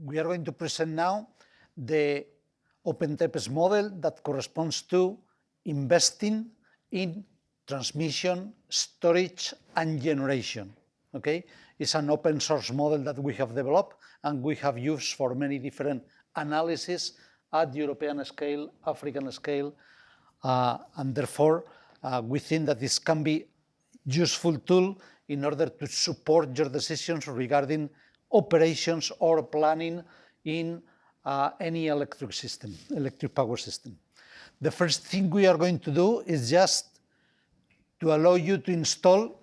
we are going to present now the OpenTPS model that corresponds to investing in transmission, storage, and generation. Okay, it's an open source model that we have developed and we have used for many different analyses at European scale, African scale, and therefore we think that this can be useful tool in order to support your decisions regarding operations or planning in any electric system, electric power system. The first thing we are going to do is just to allow you to install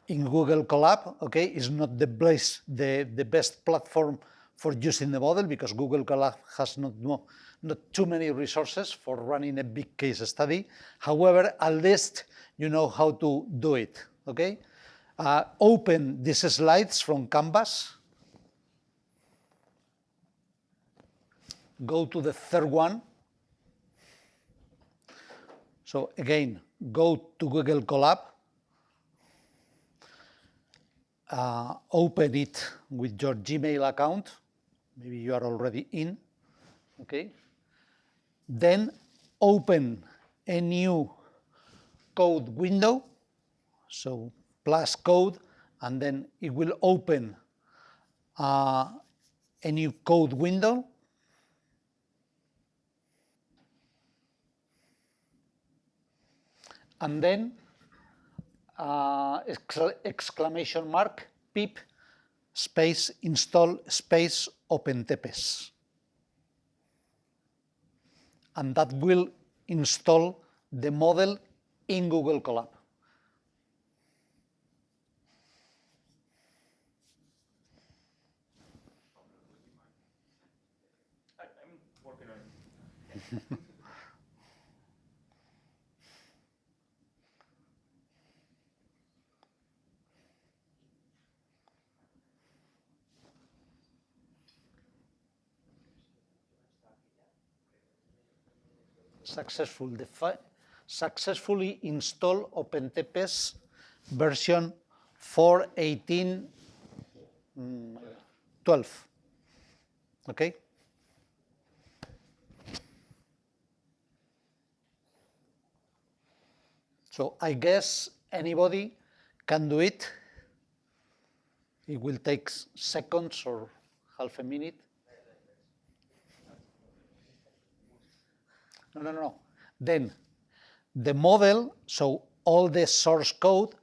in Google Colab. Okay, it's not the best platform for using the model because Google Colab has not too many resources for running a big case study. However, at least you know how to do it. Okay, open these slides from Canvas. Go to the third one. So again, go to Google Colab. Open it with your Gmail account. Maybe you are already in. Okay. Then open a new code window. So plus code, and then it will open a new code window. And then exclamation mark pip space install space OpenTPS. And that will install the model in Google Colab. I'm working on it. Successfully install OpenTPS version 4.18.12. Okay. So I guess anybody can do it. It will take seconds or half a minute. No. Then the model, so all the source code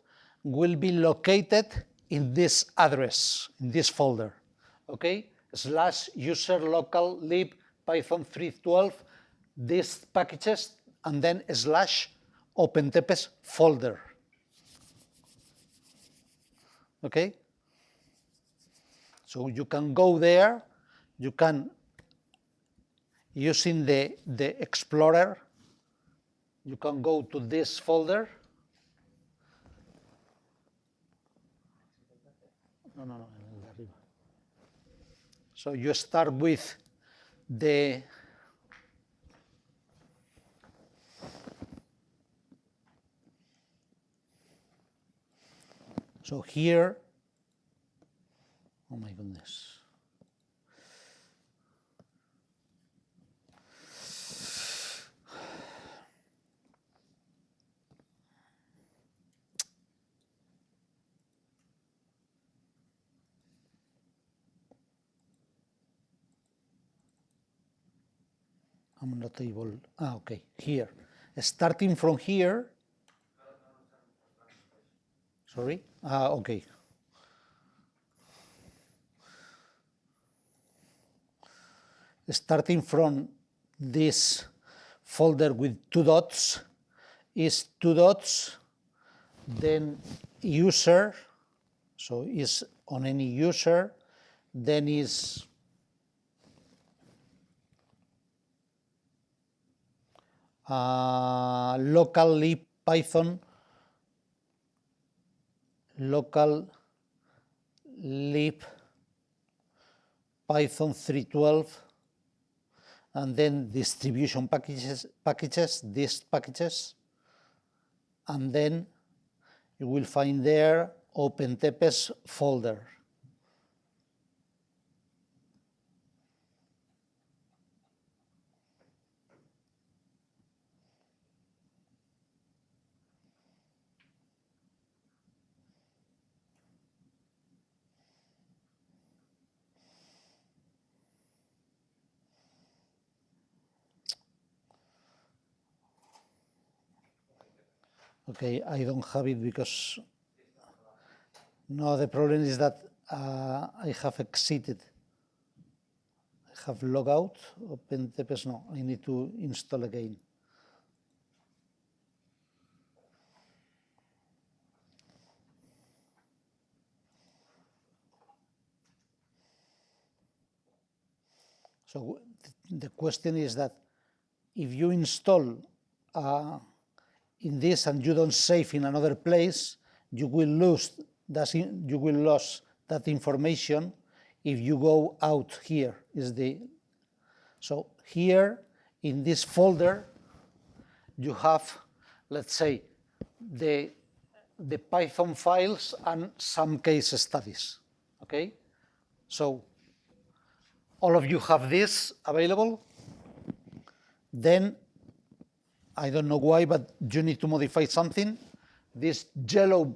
will be located in this address, in this folder. Okay, /user local lib python 3.12, these packages, and then /OpenTPS folder. Okay, so you can go there, you can, using the Explorer, you can go to this folder. No. So you start with the so here, oh my goodness. I'm not able, okay, here. Starting from here, sorry, okay. Starting from this folder with 2 dots, is 2 dots, then user, so is on any user, then is local lib python, local lib python 3.12, and then distribution packages, these packages, and then you will find there OpenTPS folder. Okay, I don't have it because, no, the problem is that I have exited. I have logout, OpenTPS, no, I need to install again. So the question is that if you install in this and you don't save in another place, you will lose that, that information if you go out here. So here in this folder, you have, let's say, the Python files and some case studies, okay? So all of you have this available. Then, I don't know why, but you need to modify something. This yellow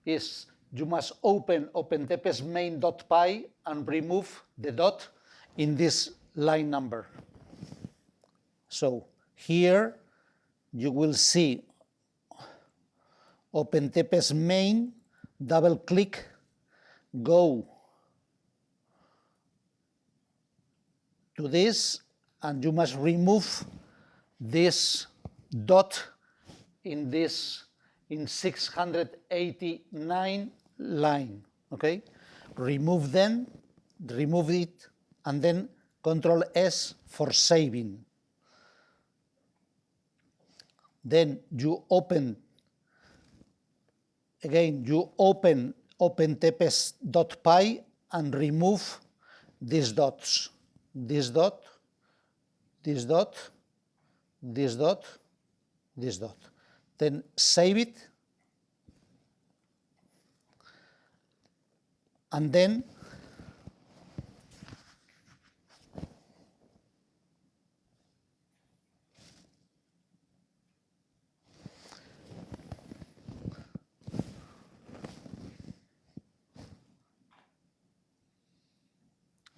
is, you must open OpenTPS main.py and remove the dot in this line number. So here you will see OpenTPS main, double click, go to this, and you must remove this dot in 689 line, okay? Remove it, and then Control S for saving. Then you open, again, you open OpenTPS.py and remove these dots. This dot, this dot, this dot, this dot. Then save it, and then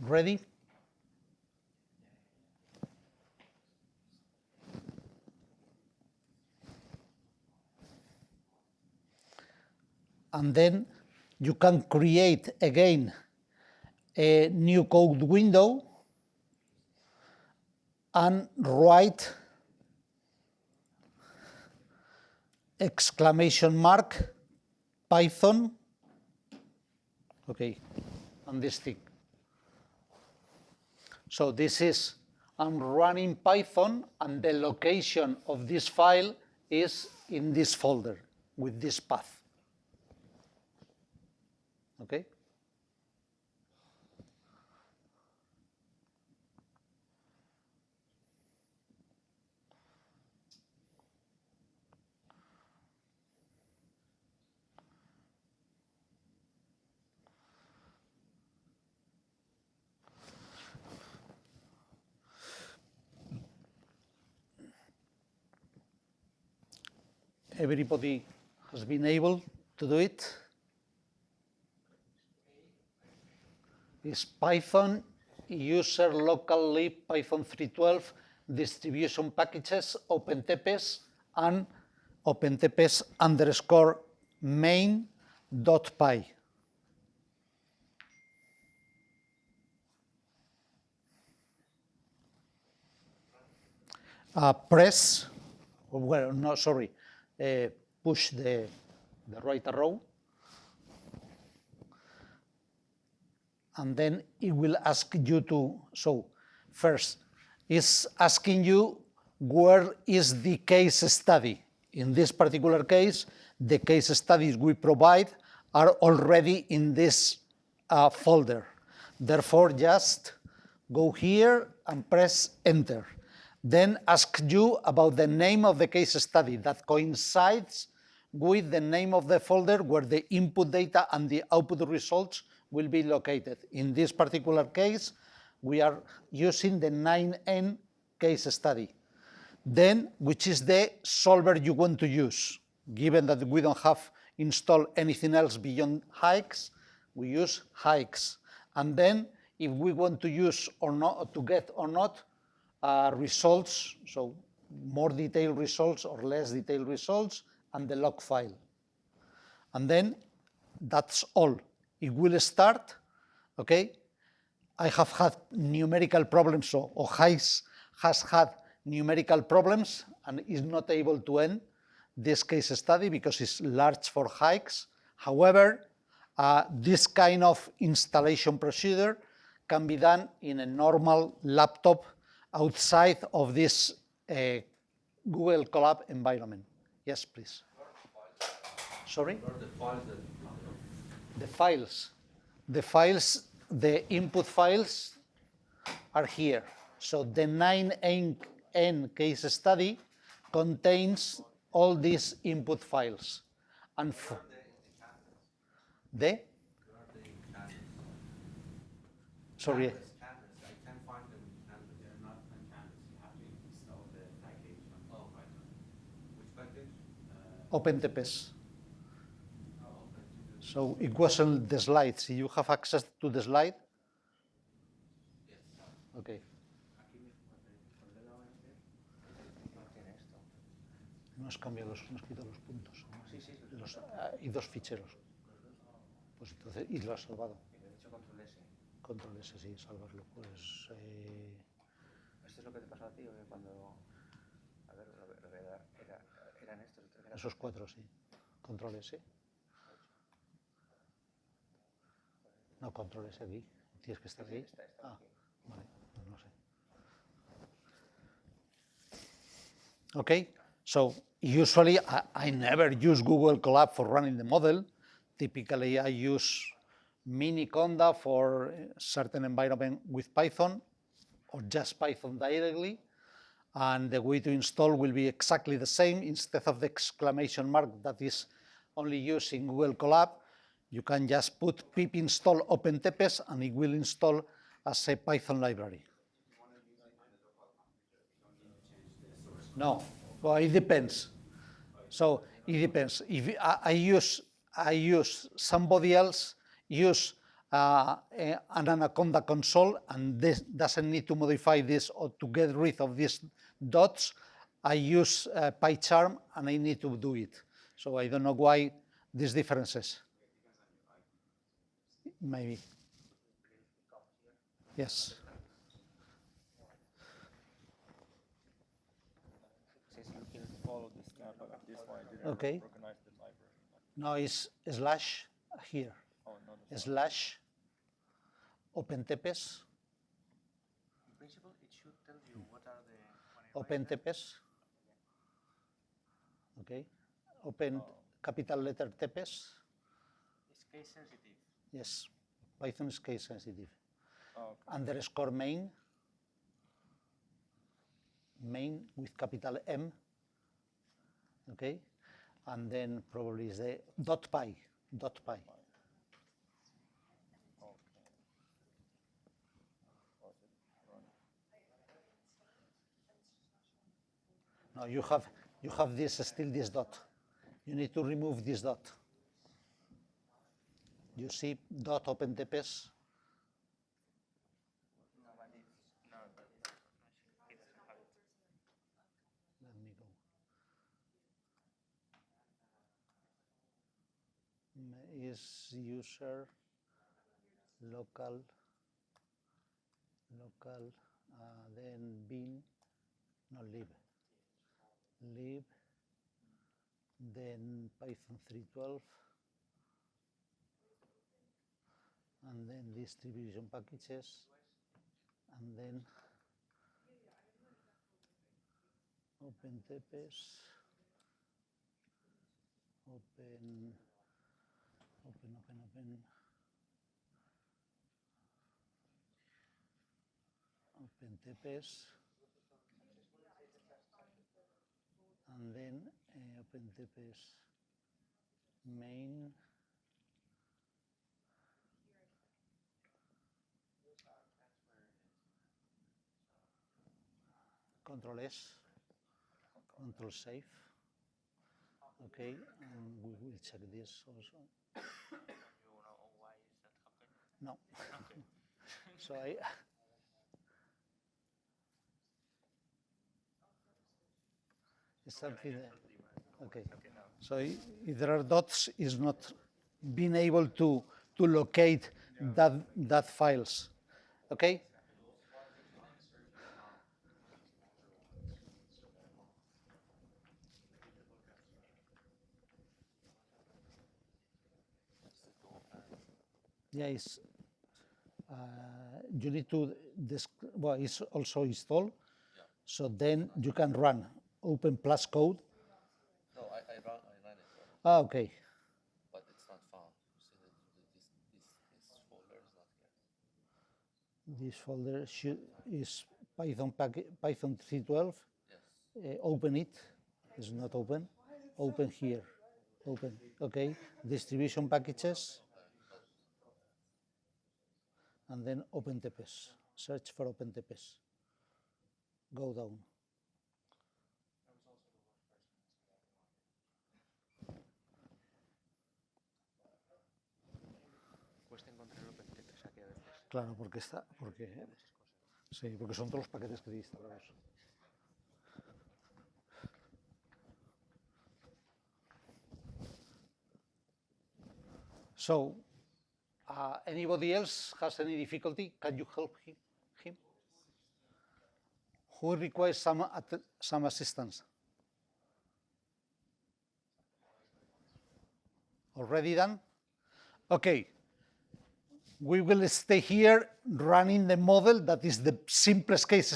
ready? And then you can create again a new code window and write exclamation mark Python, okay, on this thing. So this is, I'm running Python, and the location of this file is in this folder with this path. Okay? Everybody has been able to do it? Is Python user local lib Python 3.12 distribution packages OpenTPS and OpenTPS _ main.py. Press, well, no, sorry, push the right arrow, and then it will ask you to, so first, it's asking you where is the case study. In this particular case, the case studies we provide are already in this folder. Therefore, just go here and press enter. Then ask you about the name of the case study that coincides with the name of the folder where the input data and the output results will be located. In this particular case, we are using the 9N case study. Then, which is the solver you want to use? Given that we don't have installed anything else beyond hikes, we use hikes. And then, if we want to use or not, to get or not results, so more detailed results or less detailed results, and the log file. And then that's all. It will start, okay? I have had numerical problems, or has had numerical problems and is not able to end this case study because it's large for hikes. However, this kind of installation procedure can be done in a normal laptop outside of this Google Colab environment. Yes, please. Sorry? The files. The input files are here. So the 9N case study contains all these input files. And sorry. I can't find them in Canvas. They're not on Canvas. You have to install the package on Python. Which package? OpenTPS. OpenTPS. So it wasn't the slides. You have access to the slide? Yes. Okay. No has cambiado no has quitado los puntos. Sí, sí. Y dos ficheros. Pues entonces, y lo has salvado. He hecho control S. Control S, sí, salvarlo. Pues. Esto es lo que te pasó a ti, cuando. A ver, eran estos. Esos cuatro, sí. Control S. No, control S aquí. Tienes que estar ahí. Ah, vale, pues no sé. Okay, so usually I never use Google Colab for running the model. Typically I use Miniconda for certain environment with Python or just Python directly. And the way to install will be exactly the same. Instead of the exclamation mark that is only used in Google Colab, you can just put pip install OpenTPS and it will install as a Python library. No, well, it depends. So it depends. If I use somebody else use an Anaconda console and this doesn't need to modify this or to get rid of these dots, I use PyCharm and I need to do it. So I don't know why these differences. Maybe. Yes. Follow this snap, but this one I didn't Okay. recognize the library. No, it's slash here. Oh, no, that's Slash OpenTPS. In principle, it should tell you what are the. OpenTPS. Okay. Open capital letter TPS. It's case sensitive. Yes. Python is case sensitive. okay. Underscore main. Main with capital M. Okay. And then probably is the .py. .py. No, you have this still this dot. You need to remove this dot. You see dot OpenTPS. No, but it doesn't have it. Let me go. Is user local then bin no lib then Python 3.12 and then distribution packages and then OpenTPS open OpenTPS and then OpenTPS main Control S, Control save. Okay, and we will check this also. You know why is that happening? No. Okay. So It's something there. Okay. So if there are dots, it's not being able to locate that files. Okay. Yeah, it's, you need to, well, it's also installed. Yeah. So then you can run open plus code. No, I ran it, Ah, okay. but it's not found. You see that this folder is not here. This folder is Python packet, Python 3.12. Yes. Open it. It's not open. Open here. Open. Okay. Distribution packages. And then OpenTPS. Search for OpenTPS. Go down. Cuesta encontrar OpenTPS aquí a veces. Claro, porque está, porque sí, porque son todos los paquetes que instalados. So, anybody else has any difficulty? Can you help him? Who requires some assistance? Already done? Okay. We will stay here running the model that is the simplest case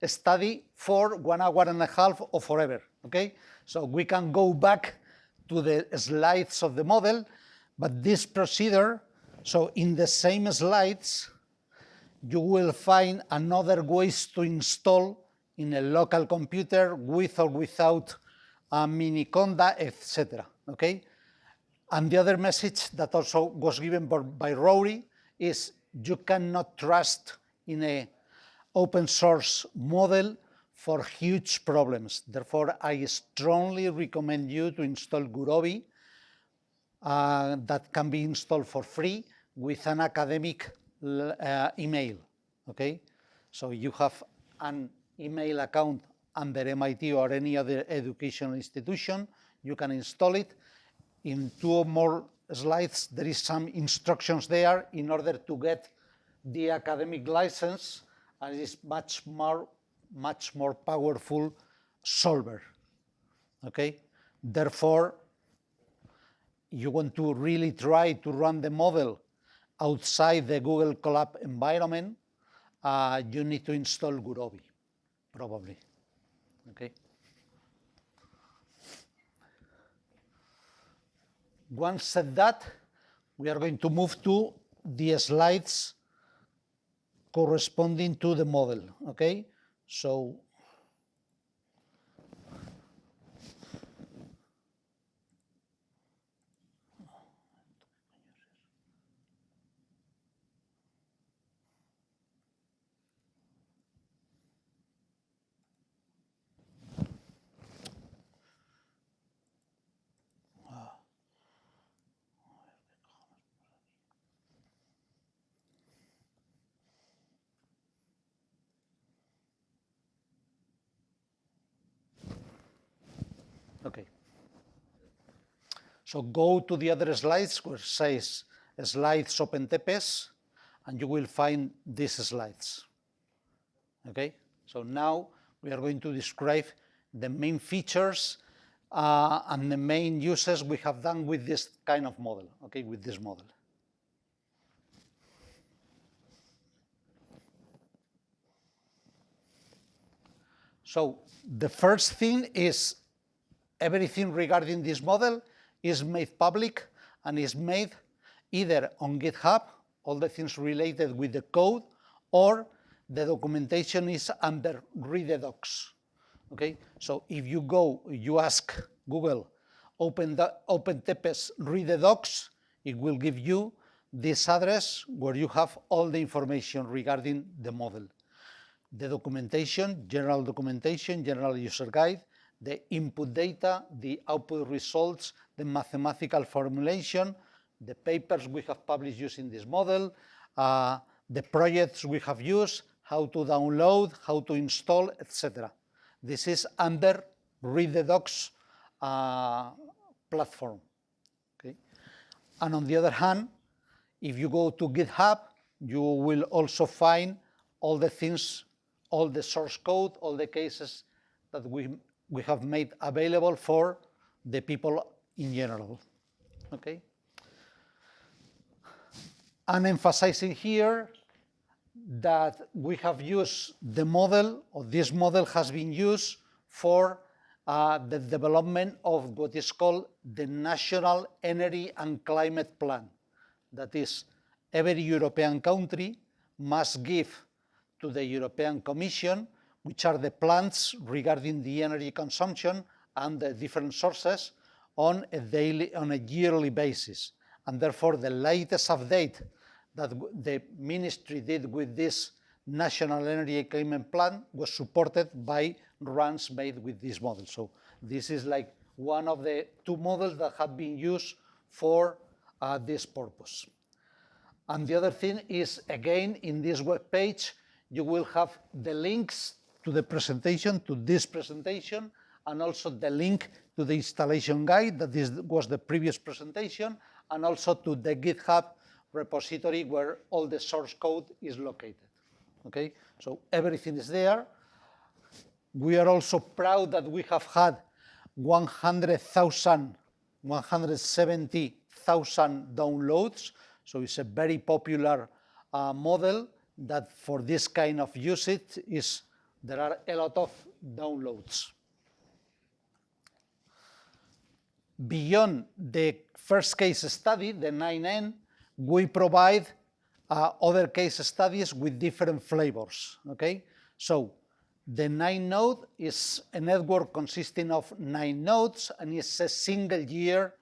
study for 1 hour and a half or forever, okay? So we can go back to the slides of the model, but this procedure, so in the same slides, you will find another ways to install in a local computer with or without a Miniconda, etc., okay? And the other message that also was given by Rory is you cannot trust in an open source model for huge problems. Therefore, I strongly recommend you to install Gurobi that can be installed for free with an academic email, okay? So you have an email account under MIT or any other educational institution, you can install it. In 2 or more slides, there is some instructions there in order to get the academic license, and it's much more powerful solver, okay? Therefore, you want to really try to run the model outside the Google Colab environment, you need to install Gurobi, probably, okay? Once said that, we are going to move to the slides corresponding to the model, okay? So, okay. So go to the other slides where it says slides OpenTPS, and you will find these slides, okay? So now we are going to describe the main features and the main uses we have done with this kind of model, okay, with this model. So the first thing is everything regarding this model is made public and is made either on GitHub, all the things related with the code, or the documentation is under read the docs, okay? So if you go, you ask Google, OpenTPS read the docs, it will give you this address where you have all the information regarding the model. The documentation, general user guide, the input data, the output results, the mathematical formulation, the papers we have published using this model, the projects we have used, how to download, how to install, etc. This is under read the docs platform. Okay? And on the other hand, if you go to GitHub, you will also find all the things, all the source code, all the cases that we have made available for the people in general. Okay? I'm emphasizing here that we have used the model, or this model has been used for the development of what is called the National Energy and Climate Plan. That is, every European country must give to the European Commission, which are the plans regarding the energy consumption and the different sources on a yearly basis. And therefore, the latest update that the ministry did with this National Energy and Climate Plan was supported by runs made with this model. So this is like one of the two models that have been used for this purpose. And the other thing is, again, in this web page, you will have the links to the presentation, to this presentation, and also the link to the installation guide, that was the previous presentation, and also to the GitHub repository where all the source code is located. Okay, so everything is there. We are also proud that we have had 170,000 downloads. So it's a very popular model that for this kind of usage there are a lot of downloads. Beyond the first case study, the 9N, we provide other case studies with different flavors. Okay, so the 9-node is a network consisting of 9 nodes, and it's a single-year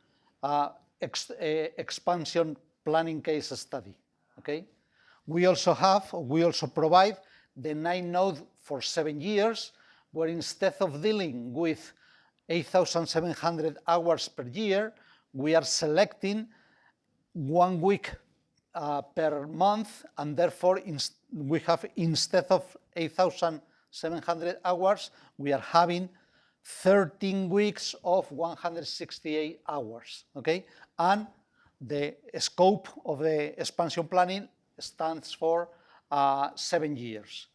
expansion planning case study. Okay, we also provide the 9-node for 7 years, where instead of dealing with 8,700 hours per year, we are selecting 1 week per month, and therefore we have, instead of 8,700 hours, we are having 13 weeks of 168 hours. Okay, and the scope of the expansion planning stands for 7 years.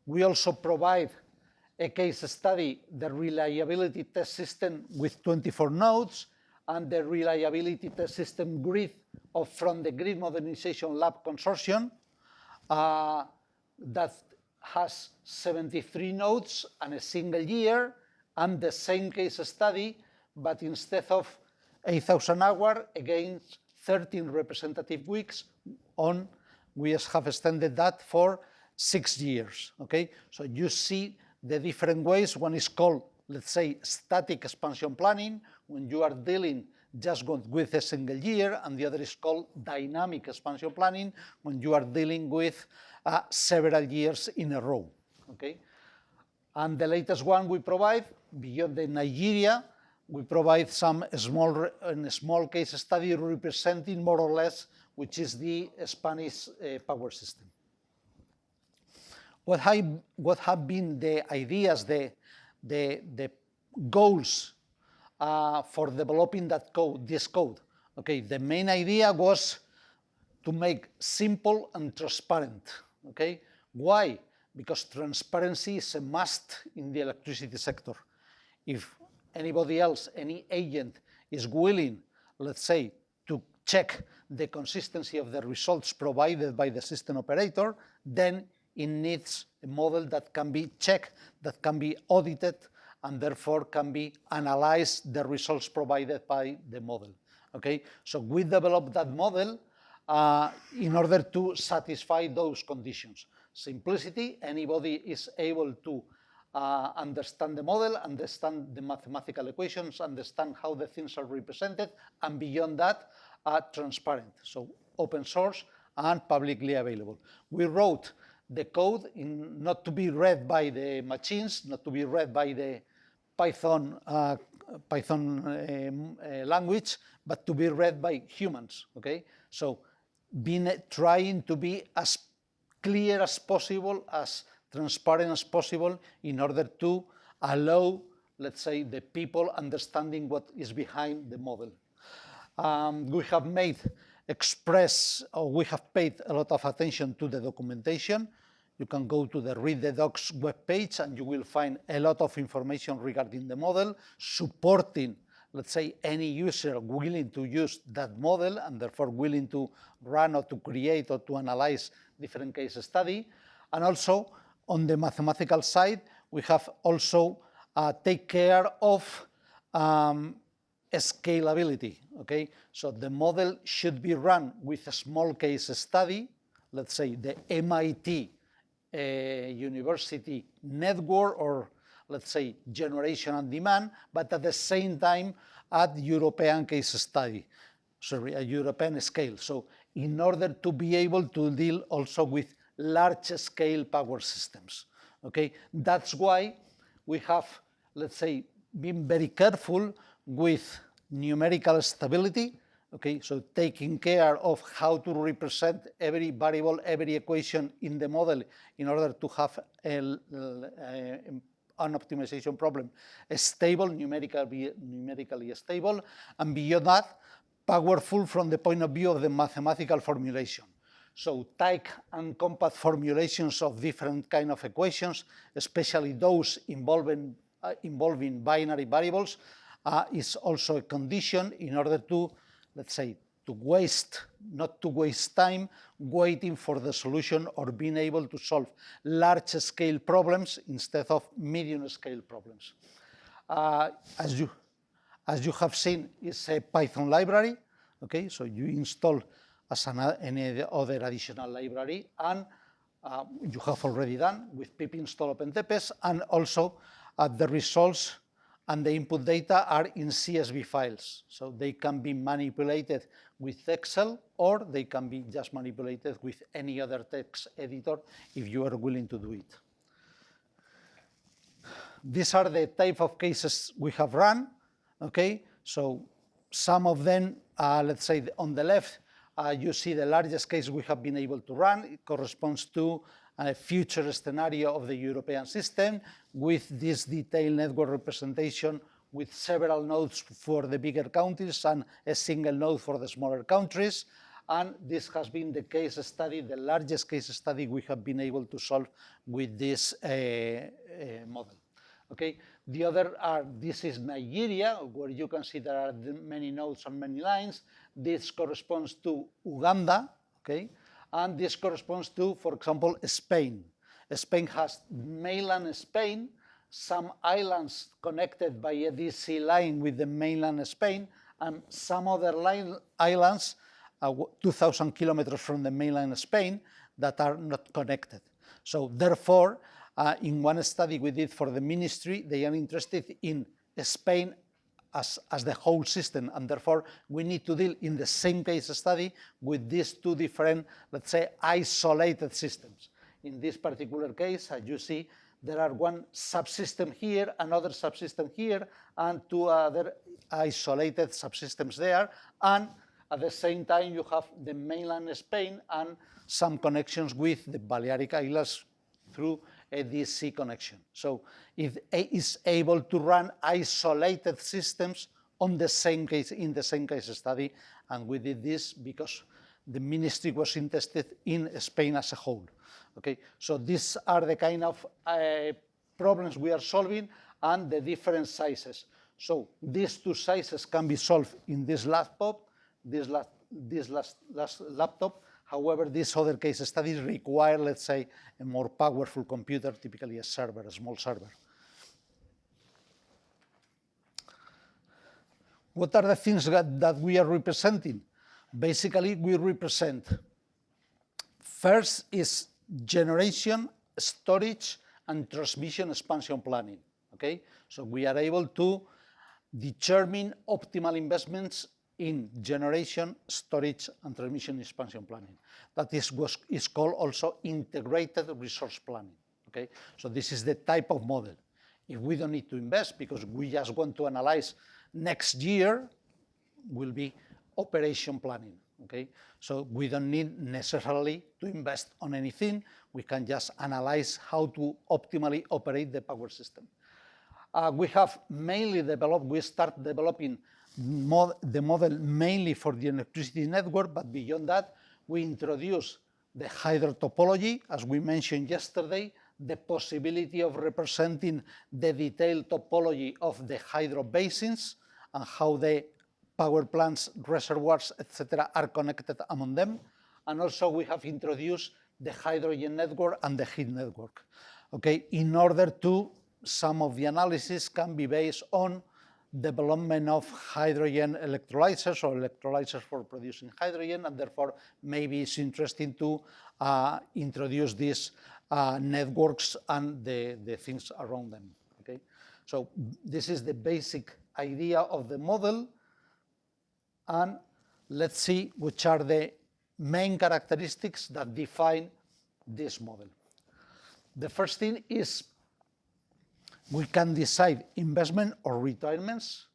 We also provide a case study, the reliability test system with 24 nodes, and the reliability test system grid from the Grid Modernization Lab Consortium that has 73 nodes and a single year, and the same case study, but instead of 8,000 hours, again 13 representative weeks on, we have extended that for 6 years. Okay, so you see the different ways. One is called, let's say, static expansion planning, when you are dealing just with a single year, and the other is called dynamic expansion planning, when you are dealing with several years in a row. Okay, and the latest one we provide, beyond the Nigeria, we provide some small case study representing more or less, which is the Spanish power system. What have been the ideas, the goals for developing this code? Okay, the main idea was to make simple and transparent. Okay, why? Because transparency is a must in the electricity sector. If anybody else, any agent, is willing, let's say, to check the consistency of the results provided by the system operator, then it needs a model that can be checked, that can be audited, and therefore can be analyzed the results provided by the model. Okay, so we developed that model in order to satisfy those conditions. Simplicity, anybody is able to understand the model, understand the mathematical equations, understand how the things are represented, and beyond that, transparent. So open source and publicly available. We wrote the code not to be read by the machines, not to be read by the Python language, but to be read by humans. Okay, so trying to be as clear as possible, as transparent as possible, in order to allow let's say, the people understanding what is behind the model. We have we have paid a lot of attention to the documentation. You can go to the Read the Docs webpage and you will find a lot of information regarding the model, supporting, let's say, any user willing to use that model and therefore willing to run or to create or to analyze different case study. And also on the mathematical side, we have also take care of scalability, okay? So the model should be run with a small case study, let's say the MIT university network, or let's say generation and demand, but at the same time at European case study, sorry, a European scale. So in order to be able to deal also with large scale power systems, okay? That's why we have, let's say, been very careful with numerical stability, okay? So taking care of how to represent every variable, every equation in the model in order to have an optimization problem stable, numerically stable, and beyond that, powerful from the point of view of the mathematical formulation. So tight and compact formulations of different kind of equations, especially those involving binary variables, is also a condition in order to, let's say, not to waste time waiting for the solution or being able to solve large scale problems instead of medium scale problems. As you have seen, it's a Python library, okay? So you install as any other additional library, and you have already done with pip install OpenTepes, and also the results and the input data are in CSV files. So they can be manipulated with Excel, or they can be just manipulated with any other text editor if you are willing to do it. These are the type of cases we have run, okay? So some of them, let's say on the left, you see the largest case we have been able to run. It corresponds to a future scenario of the European system with this detailed network representation with several nodes for the bigger countries and a single node for the smaller countries. And this has been the case study, the largest case study we have been able to solve with this model. Okay, the other this is Nigeria, where you can see there are many nodes and many lines. This corresponds to Uganda, okay? And this corresponds to, for example, Spain. Spain has mainland Spain, some islands connected by a DC line with the mainland Spain, and some other islands 2,000 kilometers from the mainland Spain that are not connected. So therefore, in one study we did for the ministry, they are interested in Spain as the whole system, and therefore we need to deal in the same case study with these two different, let's say, isolated systems. In this particular case, as you see, there are one subsystem here, another subsystem here, and two other isolated subsystems there, and at the same time you have the mainland Spain and some connections with the Balearic Islands through a DC connection. So it is able to run isolated systems on the same case, in the same case study, and we did this because the ministry was interested in Spain as a whole. Okay, so these are the kind of problems we are solving and the different sizes. So these two sizes can be solved in this laptop, this laptop. However, these other case studies require, let's say, a more powerful computer, typically a server, a small server. What are the things that we are representing? Basically, we represent, first is generation, storage, and transmission expansion planning, okay? So we are able to determine optimal investments in generation, storage, and transmission expansion planning. That is what is called also integrated resource planning, okay? So this is the type of model. If we don't need to invest because we just want to analyze next year, will be operation planning, okay? So we don't need necessarily to invest on anything. We can just analyze how to optimally operate the power system. We have mainly developed, we start developing the model mainly for the electricity network, but beyond that, we introduce the hydro topology, as we mentioned yesterday, the possibility of representing the detailed topology of the hydro basins and how the power plants, reservoirs, etc., are connected among them. And also we have introduced the hydrogen network and the heat network. Okay, in order to, some of the analysis can be based on development of hydrogen electrolyzers or electrolyzers for producing hydrogen, and therefore maybe it's interesting to introduce these networks and the things around them. Okay, so this is the basic idea of the model, and let's see which are the main characteristics that define this model. The first thing is we can decide investment or retirements.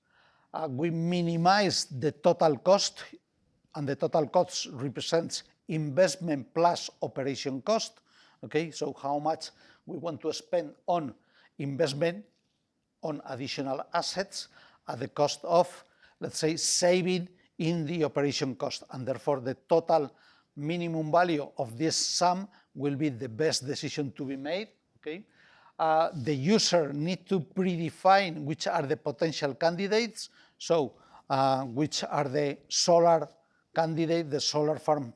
We minimize the total cost, and the total cost represents investment plus operation cost. Okay, so how much we want to spend on investment, on additional assets at the cost of, let's say, saving in the operation cost, and therefore the total minimum value of this sum will be the best decision to be made. Okay. The user needs to predefine which are the potential candidates, so which are the solar candidate, the solar farm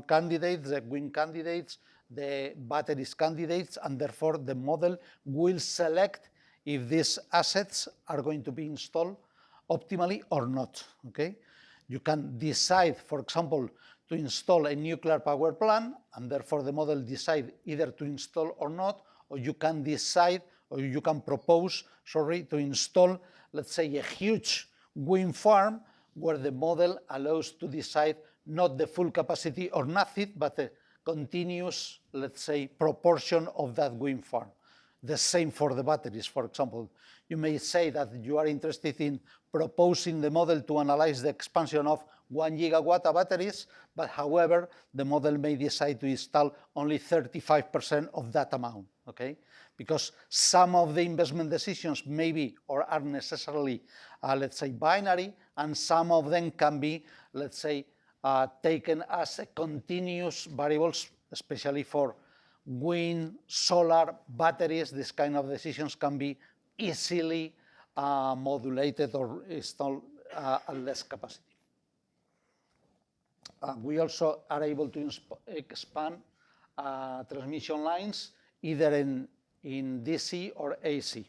candidates, the wind candidates, the batteries candidates, and therefore the model will select if these assets are going to be installed optimally or not. Okay? You can decide, for example, to install a nuclear power plant, and therefore the model decide either to install or not, or you can decide, or you can propose, to install, let's say, a huge wind farm where the model allows to decide not the full capacity or nothing, but a continuous, let's say, proportion of that wind farm. The same for the batteries, for example. You may say that you are interested in proposing the model to analyze the expansion of 1 gigawatt of batteries, but however, the model may decide to install only 35% of that amount, okay? Because some of the investment decisions may be or are necessarily, let's say, binary, and some of them can be, let's say, taken as a continuous variables, especially for wind, solar, batteries. This kind of decisions can be easily modulated or installed at less capacity. We also are able to expand transmission lines either in DC or AC.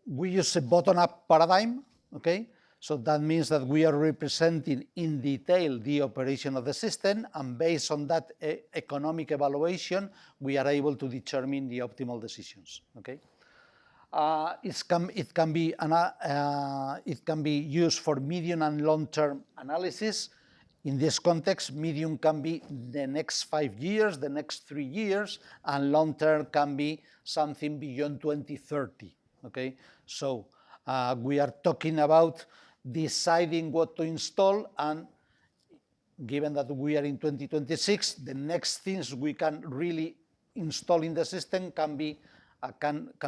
We use a bottom-up paradigm, okay? So that means that we are representing in detail the operation of the system, and based on that economic evaluation, we are able to determine the optimal decisions, okay? It can be used for medium and long-term analysis. In this context, medium can be the next 5 years, the next 3 years, and long-term can be something beyond 2030, okay? So we are talking about deciding what to install, and given that we are in 2026, the next things we can really install in the system can be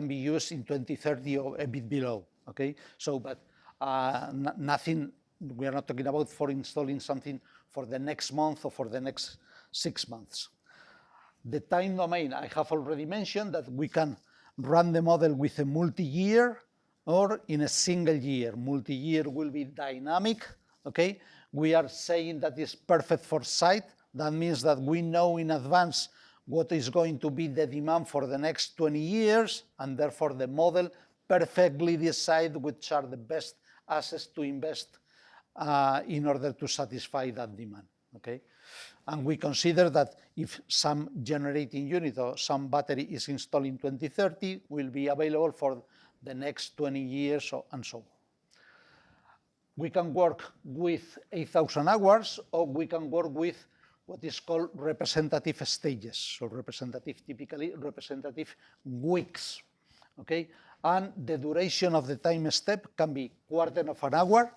used in 2030 or a bit below, okay? So, but nothing, we are not talking about for installing something for the next month or for the next 6 months. The time domain, I have already mentioned that we can run the model with a multi-year or in a single year. Multi-year will be dynamic, okay? We are saying that is perfect for site. That means that we know in advance what is going to be the demand for the next 20 years, and therefore the model perfectly decide which are the best assets to invest in order to satisfy that demand, okay? And we consider that if some generating unit or some battery is installed in 2030, will be available for the next 20 years and so on. We can work with 8,000 hours, or we can work with what is called representative stages, so typically representative weeks, okay? And the duration of the time step can be quarter of an hour,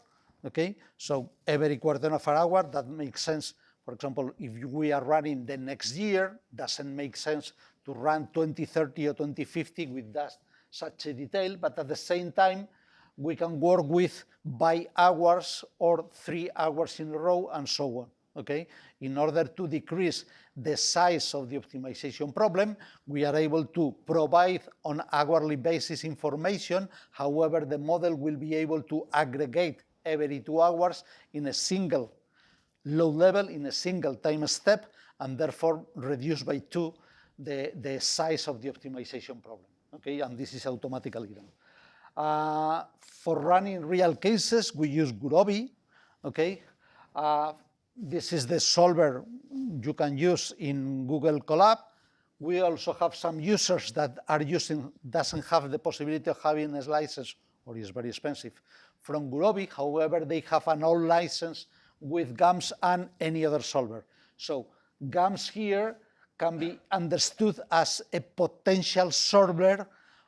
okay? So every quarter of an hour, that makes sense. For example, if we are running the next year, doesn't make sense to run 2030 or 2050 with such a detail, but at the same time, we can work with by hours or 3 hours in a row and so on, okay? In order to decrease the size of the optimization problem, we are able to provide on hourly basis information. However, the model will be able to aggregate every 2 hours in a single load level, in a single time step, and therefore reduce by 2 the size of the optimization problem, okay? And this is automatically done. For running real cases, we use Gurobi, okay? This is the solver you can use in Google Colab. We also have some users that are using, doesn't have the possibility of having a license, or is very expensive, from Gurobi. However, they have an old license with GAMS and any other solver. So GAMS here can be understood as a potential solver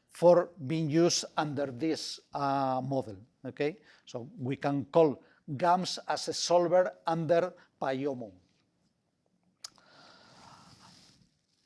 for being used under this model, okay? So we can call GAMS as a solver under Pyomo.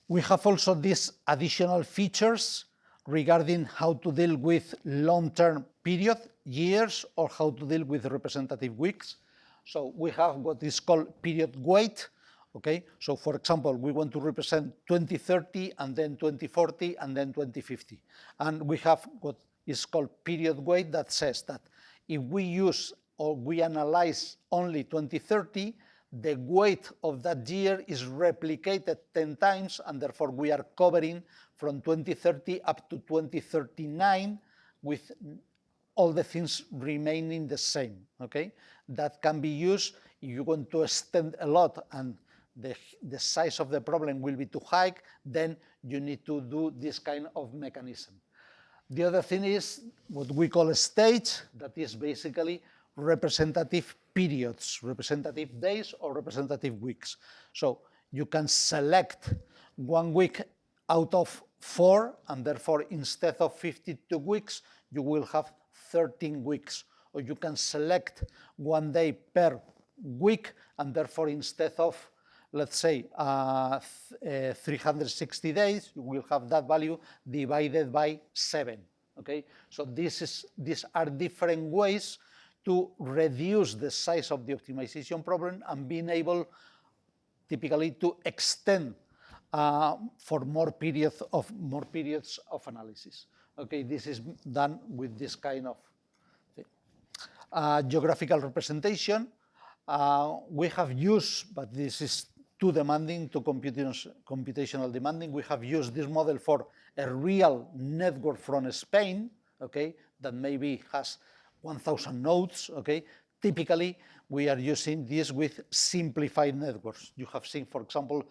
We have also these additional features regarding how to deal with long-term period, years, or how to deal with representative weeks. So we have what is called period weight, okay? So for example, we want to represent 2030 and then 2040 and then 2050. And we have what is called period weight that says that if we use or we analyze only 2030, the weight of that year is replicated 10 times, and therefore we are covering from 2030 up to 2039 with all the things remaining the same, okay? That can be used if you want to extend a lot and the size of the problem will be too high, then you need to do this kind of mechanism. The other thing is what we call a stage, that is basically representative periods, representative days or representative weeks. So you can select 1 week out of 4, and therefore instead of 52 weeks, you will have 13 weeks. Or you can select 1 day per week, and therefore instead of, let's say, 360 days, you will have that value divided by 7, okay? So these are different ways to reduce the size of the optimization problem and being able typically to extend for more periods of analysis. Okay, this is done with this kind of thing. Geographical representation, we have used, but this is too demanding, too computational demanding. We have used this model for a real network from Spain, okay, that maybe has 1,000 nodes, okay? Typically, we are using this with simplified networks. You have seen, for example,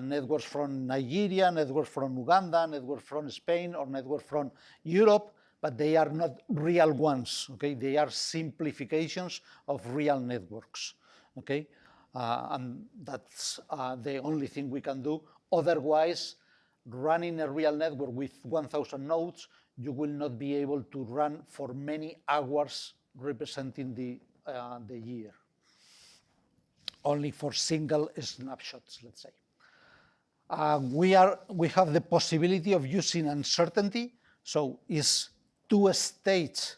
networks from Nigeria, networks from Uganda, networks from Spain, or networks from Europe, but they are not real ones, okay? They are simplifications of real networks, okay? And that's the only thing we can do. Otherwise, running a real network with 1,000 nodes, you will not be able to run for many hours representing the year. Only for single snapshots, let's say. We have the possibility of using uncertainty, so it's 2-stage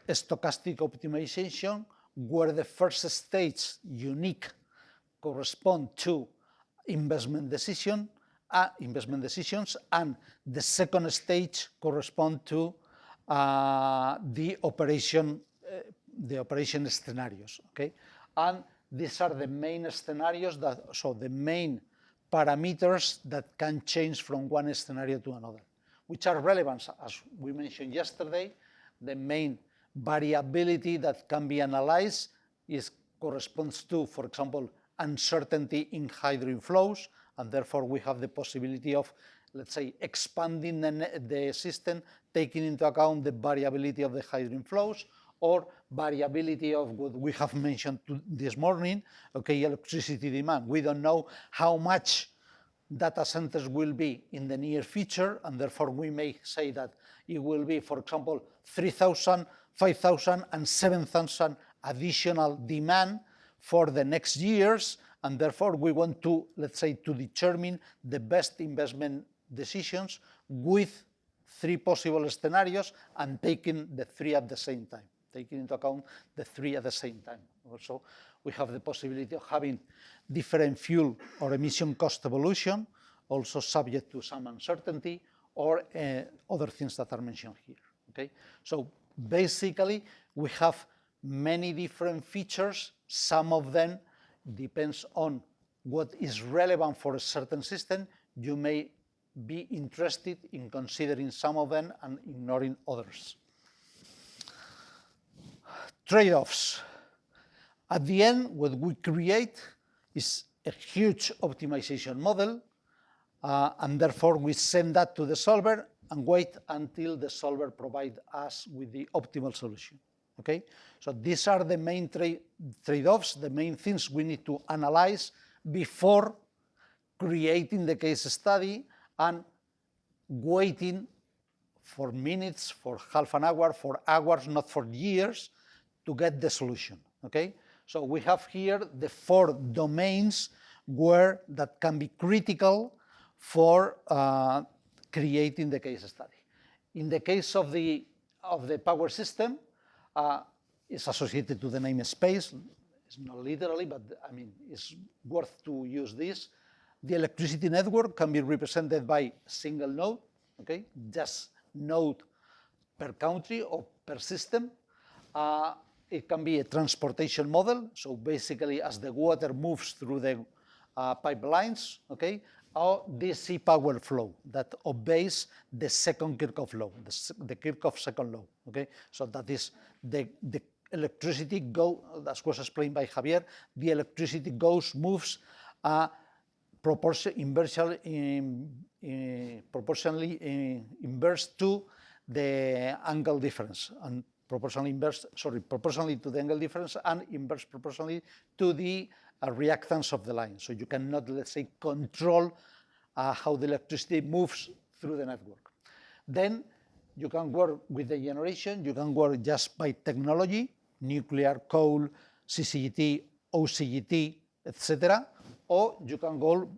stochastic optimization, where the first stage, unique, correspond to investment decisions, and the second stage correspond to the operation scenarios. Okay, and these are the main scenarios the main parameters that can change from one scenario to another, which are relevant, as we mentioned yesterday. The main variability that can be analyzed corresponds to, for example, uncertainty in hydrogen flows, and therefore we have the possibility of, let's say, expanding the system, taking into account the variability of the hydrogen flows, or variability of what we have mentioned this morning, okay, electricity demand. We don't know how much data centers will be in the near future, and therefore we may say that it will be, for example, 3,000, 5,000, and 7,000 additional demand for the next years, and therefore we want to, let's say, to determine the best investment decisions with 3 possible scenarios and taking the 3 at the same time, taking into account the 3 at the same time. Also, we have the possibility of having different fuel or emission cost evolution, also subject to some uncertainty, or other things that are mentioned here. Okay? So basically, we have many different features. Some of them depends on what is relevant for a certain system. You may be interested in considering some of them and ignoring others. Trade-offs. At the end, what we create is a huge optimization model, and therefore we send that to the solver and wait until the solver provides us with the optimal solution. Okay? So these are the main trade-offs, the main things we need to analyze before creating the case study and waiting for minutes, for half an hour, for hours, not for years, to get the solution. Okay? So we have here the 4 domains where that can be critical for creating the case study. In the case of the power system, it's associated to the namespace. It's not literally, but I mean, it's worth to use this. The electricity network can be represented by single node, okay? Just node per country or per system. It can be a transportation model, so basically as the water moves through the pipelines, okay? Or DC power flow that obeys the second Kirchhoff law, the Kirchhoff second law, okay? So that is the electricity as was explained by Javier, the electricity moves proportionally inverse to the angle difference, and proportionally to the angle difference and inverse proportionally to the reactance of the line. So you cannot, let's say, control how the electricity moves through the network. Then you can work with the generation, you can work just by technology, nuclear, coal, CCGT, OCGT, etc. Or you can work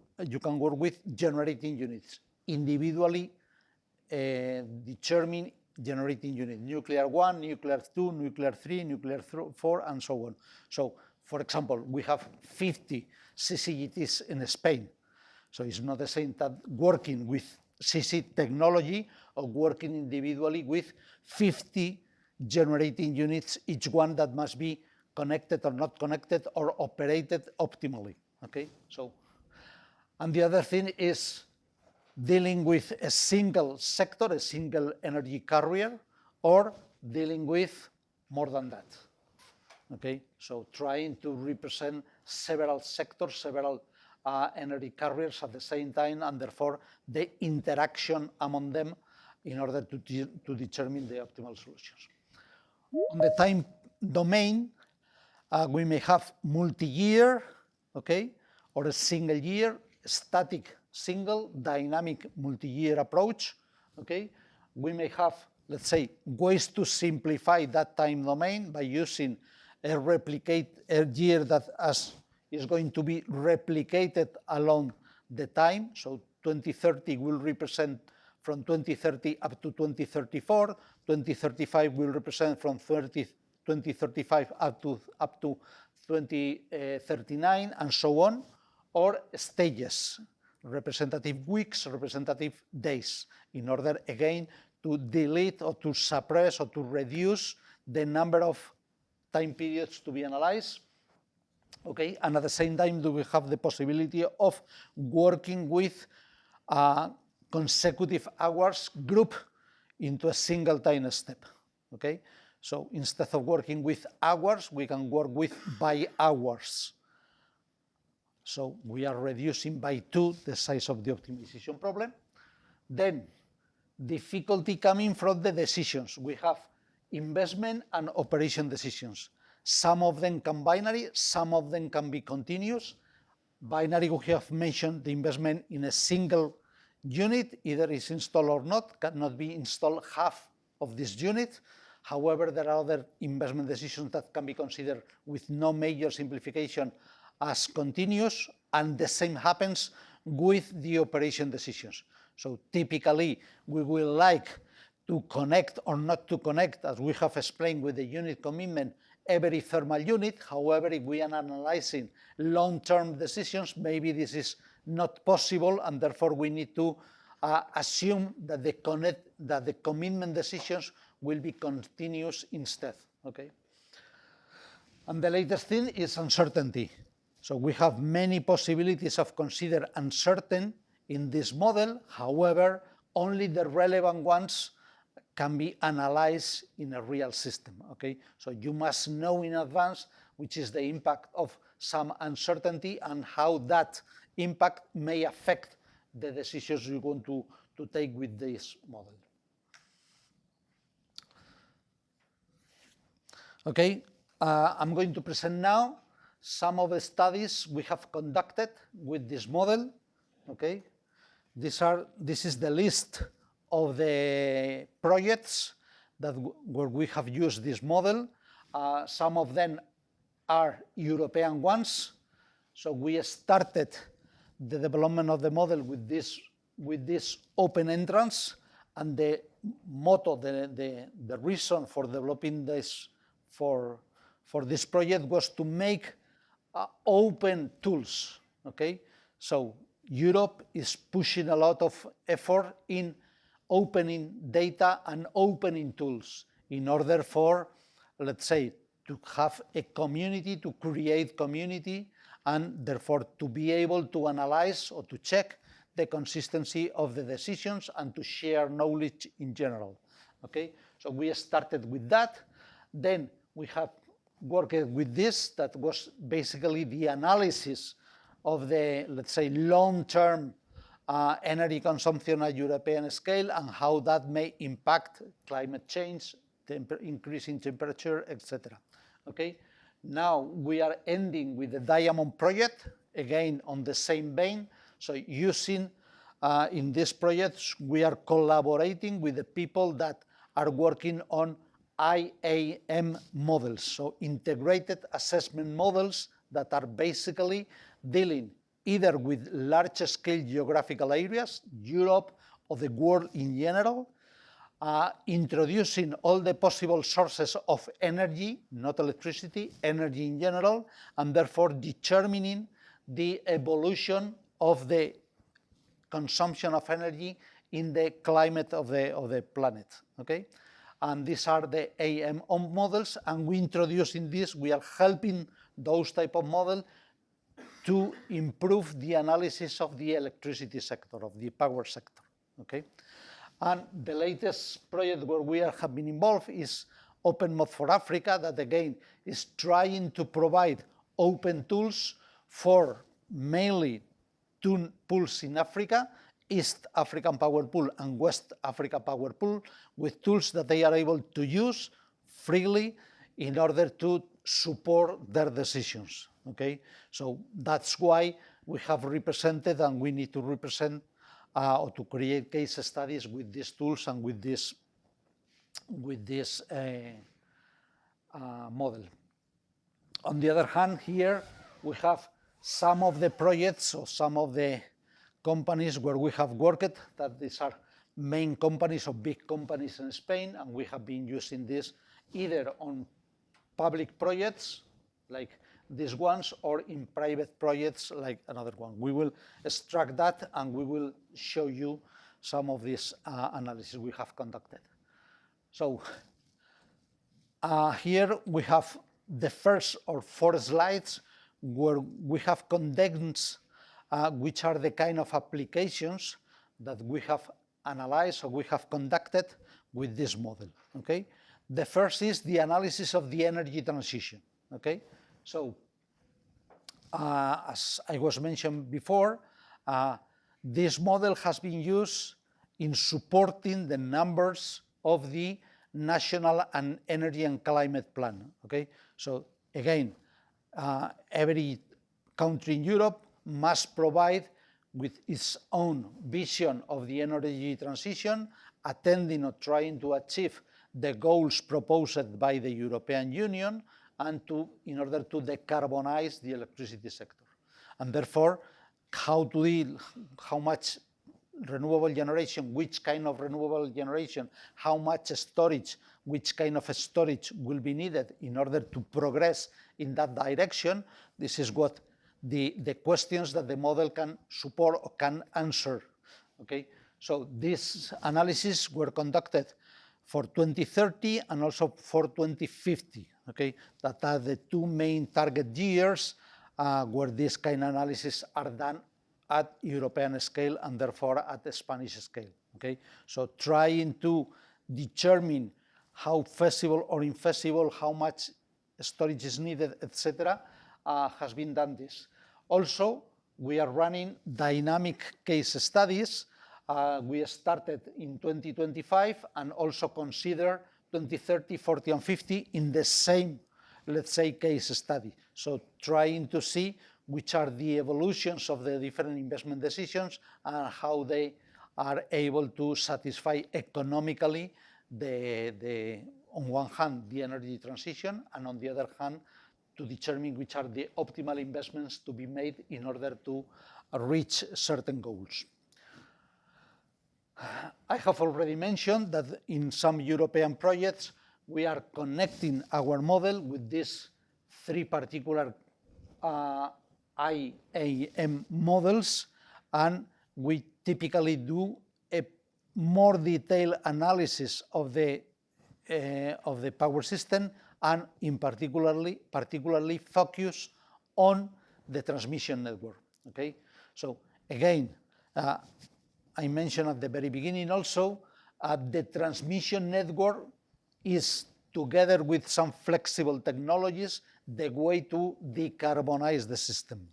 with generating units, individually determine generating unit, nuclear 1, nuclear 2, nuclear 3, nuclear 4, and so on. So, for example, we have 50 CCGTs in Spain. So it's not the same that working with CC technology or working individually with 50 generating units, each one that must be connected or not connected or operated optimally, okay? So, and the other thing is dealing with a single sector, a single energy carrier, or dealing with more than that, okay? So trying to represent several sectors, several energy carriers at the same time, and therefore the interaction among them in order to determine the optimal solutions. On the time domain, we may have multi-year, okay, or a single year, static single, dynamic multi-year approach, okay. We may have, let's say, ways to simplify that time domain by using a year that is going to be replicated along the time. So 2030 will represent from 2030 up to 2034. 2035 will represent from 2035 up to 2039, and so on, or stages, representative weeks, representative days, in order, again, to delete or to suppress or to reduce the number of time periods to be analyzed. Okay, and at the same time, do we have the possibility of working with consecutive hours group into a single time step, okay? So instead of working with hours, we can work with by hours. So we are reducing by 2 the size of the optimization problem. Then difficulty coming from the decisions. We have investment and operation decisions. Some of them can binary, some of them can be continuous. Binary, we have mentioned the investment in a single unit, either is installed or not, cannot be installed half of this unit. However, there are other investment decisions that can be considered with no major simplification as continuous, and the same happens with the operation decisions. So typically, we will like to connect or not to connect, as we have explained with the unit commitment, every thermal unit. However, if we are analyzing long-term decisions, maybe this is not possible, and therefore we need to assume that the commitment decisions will be continuous instead. Okay. And the latest thing is uncertainty. So we have many possibilities of consider uncertain in this model. However, only the relevant ones can be analyzed in a real system. Okay? So you must know in advance which is the impact of some uncertainty and how that impact may affect the decisions you're going to take with this model. Okay, I'm going to present now some of the studies we have conducted with this model. Okay, this is the list of the projects where we have used this model. Some of them are European ones. So we started the development of the model with this open entrance, and the motto, the reason for developing this for this project was to make open tools. Okay, so Europe is pushing a lot of effort in opening data and opening tools in order for, let's say, to have a community, to create community, and therefore to be able to analyze or to check the consistency of the decisions and to share knowledge in general. Okay, so we started with that. Then we have worked with this, that was basically the analysis of the, let's say, long-term energy consumption at European scale and how that may impact climate change, increase in temperature, etc. Okay, now we are ending with the Diamond project, again on the same vein. So using, in this project, we are collaborating with the people that are working on IAM models, so integrated assessment models that are basically dealing either with large-scale geographical areas, Europe or the world in general, introducing all the possible sources of energy, not electricity, energy in general, and therefore determining the evolution of the consumption of energy in the climate of the planet. Okay? And these are the AM models, and we introduce in this, we are helping those type of models to improve the analysis of the electricity sector, of the power sector. Okay? And the latest project where we have been involved is OpenMod for Africa, that again is trying to provide open tools for mainly two pools in Africa, East African Power Pool and West Africa Power Pool, with tools that they are able to use freely in order to support their decisions. Okay, so that's why we have represented, and we need to represent or to create case studies with these tools and with this model. On the other hand, here we have some of the projects or some of the companies where we have worked, that these are main companies or big companies in Spain, and we have been using this either on public projects like these ones or in private projects like another one. We will extract that and we will show you some of this analysis we have conducted. So here we have the first or 4 slides where we have condensed which are the kind of applications that we have analyzed or we have conducted with this model. Okay? The first is the analysis of the energy transition. Okay? So, as I was mentioned before, this model has been used in supporting the numbers of the National and Energy and Climate Plan. Okay? So, again, every country in Europe must provide with its own vision of the energy transition, attending or trying to achieve the goals proposed by the European Union, and in order to decarbonize the electricity sector. And therefore, how much renewable generation, which kind of renewable generation, how much storage, which kind of storage will be needed in order to progress in that direction. This is what the questions that the model can support or can answer. Okay, so these analyses were conducted for 2030 and also for 2050. Okay, that are the two main target years where this kind of analysis are done at European scale and therefore at the Spanish scale. Okay, so trying to determine how feasible or infeasible, how much storage is needed, etc., has been done this. Also, we are running dynamic case studies. We started in 2025 and also consider 2030, 40, and 50 in the same, let's say, case study. So trying to see which are the evolutions of the different investment decisions and how they are able to satisfy economically on one hand, the energy transition, and on the other hand, to determine which are the optimal investments to be made in order to reach certain goals. I have already mentioned that in some European projects, we are connecting our model with these three particular IAM models, and we typically do a more detailed analysis of the power system, and in particularly focus on the transmission network. Okay, so again, I mentioned at the very beginning also, the transmission network is, together with some flexible technologies, the way to decarbonize the system.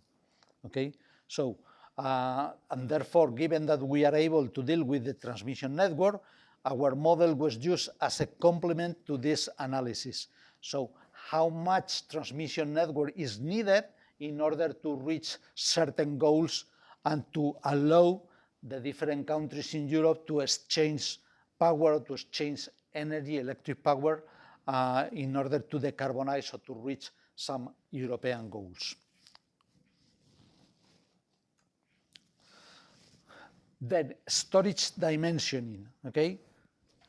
Okay, so and therefore, given that we are able to deal with the transmission network, our model was used as a complement to this analysis. So how much transmission network is needed in order to reach certain goals and to allow the different countries in Europe to exchange power, to exchange energy, electric power, in order to decarbonize or to reach some European goals. Then storage dimensioning, okay?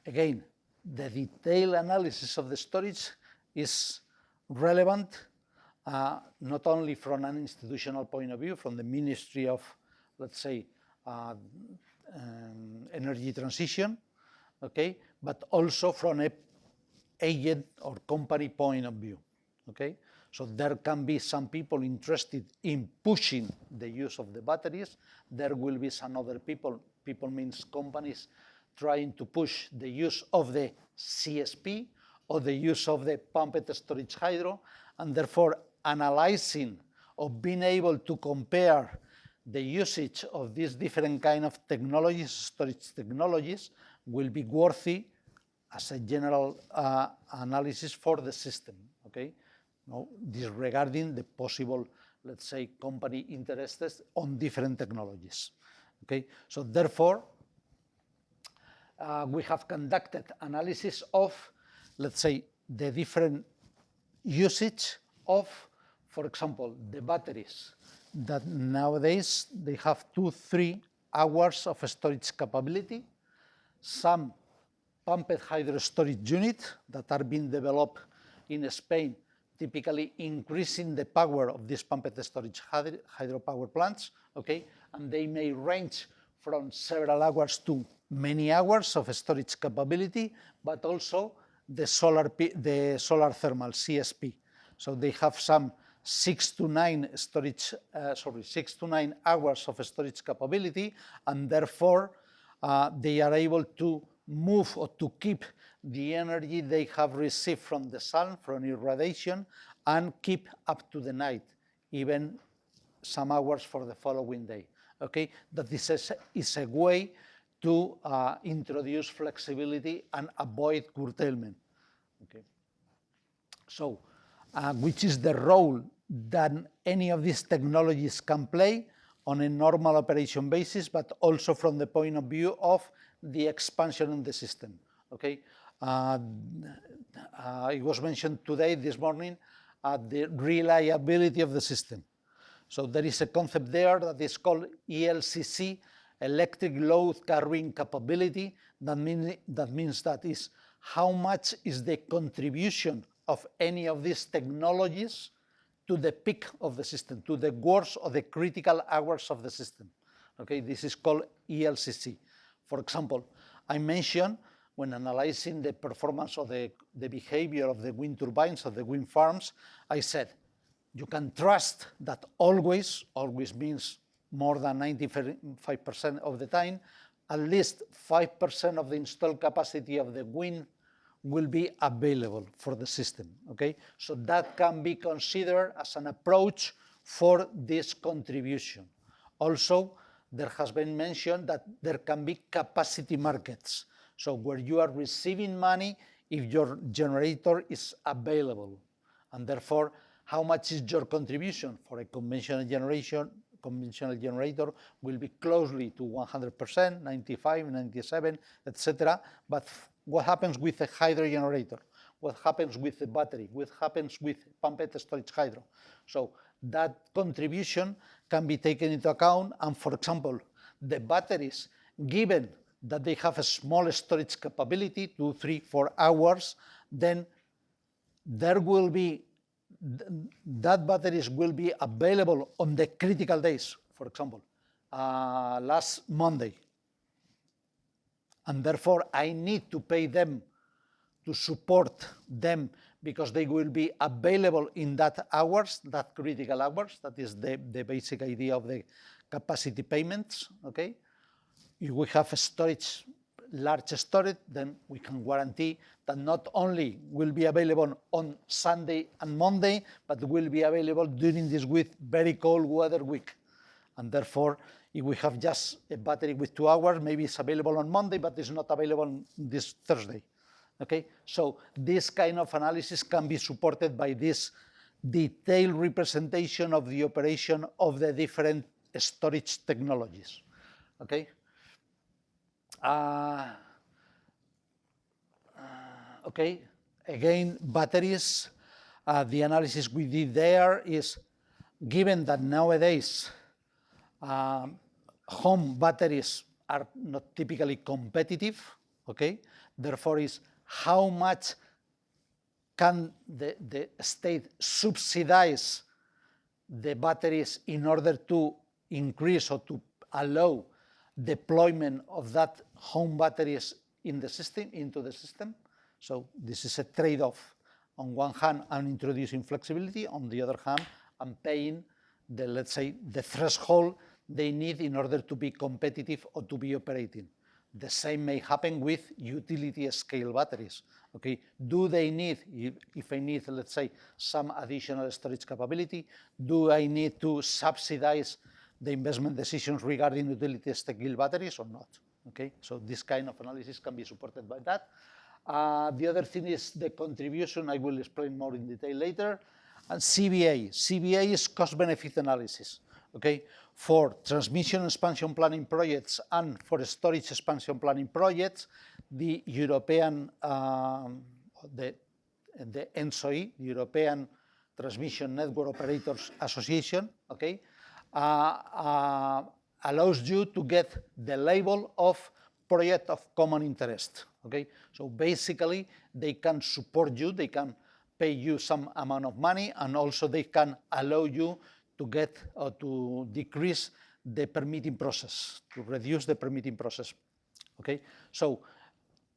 Again, the detailed analysis of the storage is relevant, not only from an institutional point of view, from the Ministry of, let's say, energy transition, okay, but also from an agent or company point of view, okay? So there can be some people interested in pushing the use of the batteries. There will be some other people means companies, trying to push the use of the CSP or the use of the pumped storage hydro, and therefore analyzing or being able to compare the usage of these different kind of technologies, storage technologies, will be worthy as a general analysis for the system, okay? No, disregarding the possible, let's say, company interests on different technologies, okay? So therefore, we have conducted analysis of, let's say, the different usage of, for example, the batteries, that nowadays they have 2-3 hours of storage capability, some pumped hydro storage unit that are being developed in Spain, typically increasing the power of these pumped storage hydropower plants, okay? And they may range from several hours to many hours of storage capability, but also the solar thermal, CSP. So they have some 6 to 9 hours of storage capability, and therefore they are able to move or to keep the energy they have received from the sun, from irradiation, and keep up to the night, even some hours for the following day. Okay, that this is a way to introduce flexibility and avoid curtailment. Okay, so which is the role that any of these technologies can play on a normal operation basis, but also from the point of view of the expansion in the system. Okay, it was mentioned today, this morning, the reliability of the system. So there is a concept there that is called ELCC, electric load carrying capability. That means that is how much is the contribution of any of these technologies to the peak of the system, to the worst or the critical hours of the system. Okay, this is called ELCC. For example, I mentioned when analyzing the performance of the behavior of the wind turbines of the wind farms, I said, you can trust that always means more than 95% of the time, at least 5% of the installed capacity of the wind will be available for the system, okay? So that can be considered as an approach for this contribution. Also, there has been mentioned that there can be capacity markets. So where you are receiving money if your generator is available. And therefore, how much is your contribution for a conventional generator will be closely to 100%, 95, 97, etc. But what happens with a hydro generator? What happens with the battery? What happens with pumped storage hydro? So that contribution can be taken into account. And for example, the batteries, given that they have a small storage capability, 2, 3, 4 hours, then there will be that batteries will be available on the critical days, for example, last Monday. And therefore, I need to pay them to support them because they will be available in that hours, that critical hours. That is the basic idea of the capacity payments, okay? If we have a storage, large storage, then we can guarantee that not only will be available on Sunday and Monday, but will be available during this week, very cold weather week. And therefore, if we have just a battery with 2 hours, maybe it's available on Monday, but it's not available on this Thursday. Okay, so this kind of analysis can be supported by this detailed representation of the operation of the different storage technologies. Okay. Okay, again, batteries, the analysis we did there is, given that nowadays home batteries are not typically competitive, okay, therefore is how much can the state subsidize the batteries in order to increase or to allow deployment of that home batteries in the system, into the system. So this is a trade-off. On one hand, I'm introducing flexibility. On the other hand, I'm paying the, let's say, the threshold they need in order to be competitive or to be operating. The same may happen with utility scale batteries. Okay, do they need, if I need, let's say, some additional storage capability, do I need to subsidize the investment decisions regarding utility scale batteries or not? Okay, so this kind of analysis can be supported by that. The other thing is the contribution. I will explain more in detail later. And CBA. CBA is cost-benefit analysis. Okay, for transmission expansion planning projects and for storage expansion planning projects, the European, the ENTSO-E, the European Transmission Network Operators Association, okay, allows you to get the label of project of common interest. Okay, so basically they can support you, they can pay you some amount of money, and also they can allow you to get or to decrease the permitting process, to reduce the permitting process. Okay, so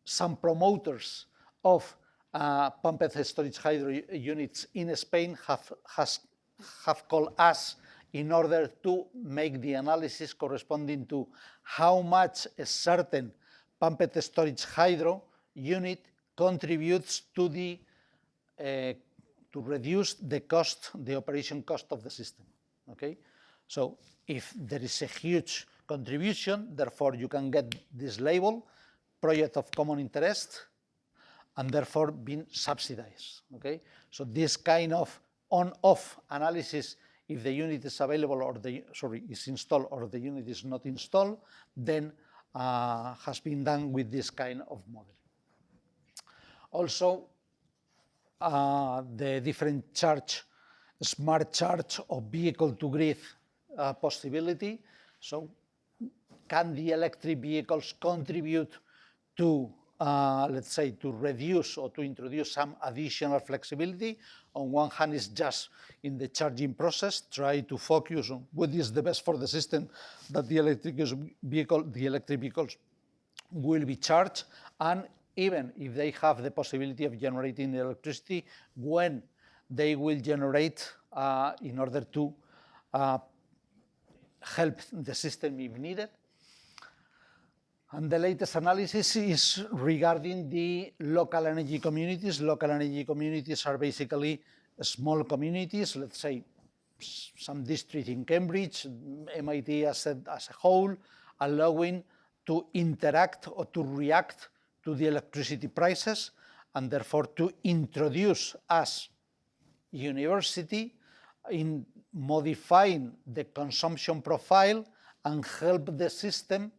some promoters of pumped storage hydro units in Spain have called us in order to make the analysis corresponding to how much a certain pumped storage hydro unit contributes to the to reduce the cost, the operation cost of the system. Okay, so if there is a huge contribution, therefore you can get this label, project of common interest, and therefore being subsidized. Okay, so this kind of on-off analysis, if the unit is available or is installed or the unit is not installed, then has been done with this kind of model. Also, the different charge, smart charge or vehicle to grid possibility. So can the electric vehicles contribute to, let's say, to reduce or to introduce some additional flexibility? On one hand, it's just in the charging process, try to focus on what is the best for the system that the electric vehicles will be charged, and even if they have the possibility of generating electricity, when they will generate in order to help the system if needed. And the latest analysis is regarding the local energy communities. Local energy communities are basically small communities, let's say some district in Cambridge, MIT as a whole, allowing to interact or to react to the electricity prices, and therefore to introduce as university in modifying the consumption profile and help the system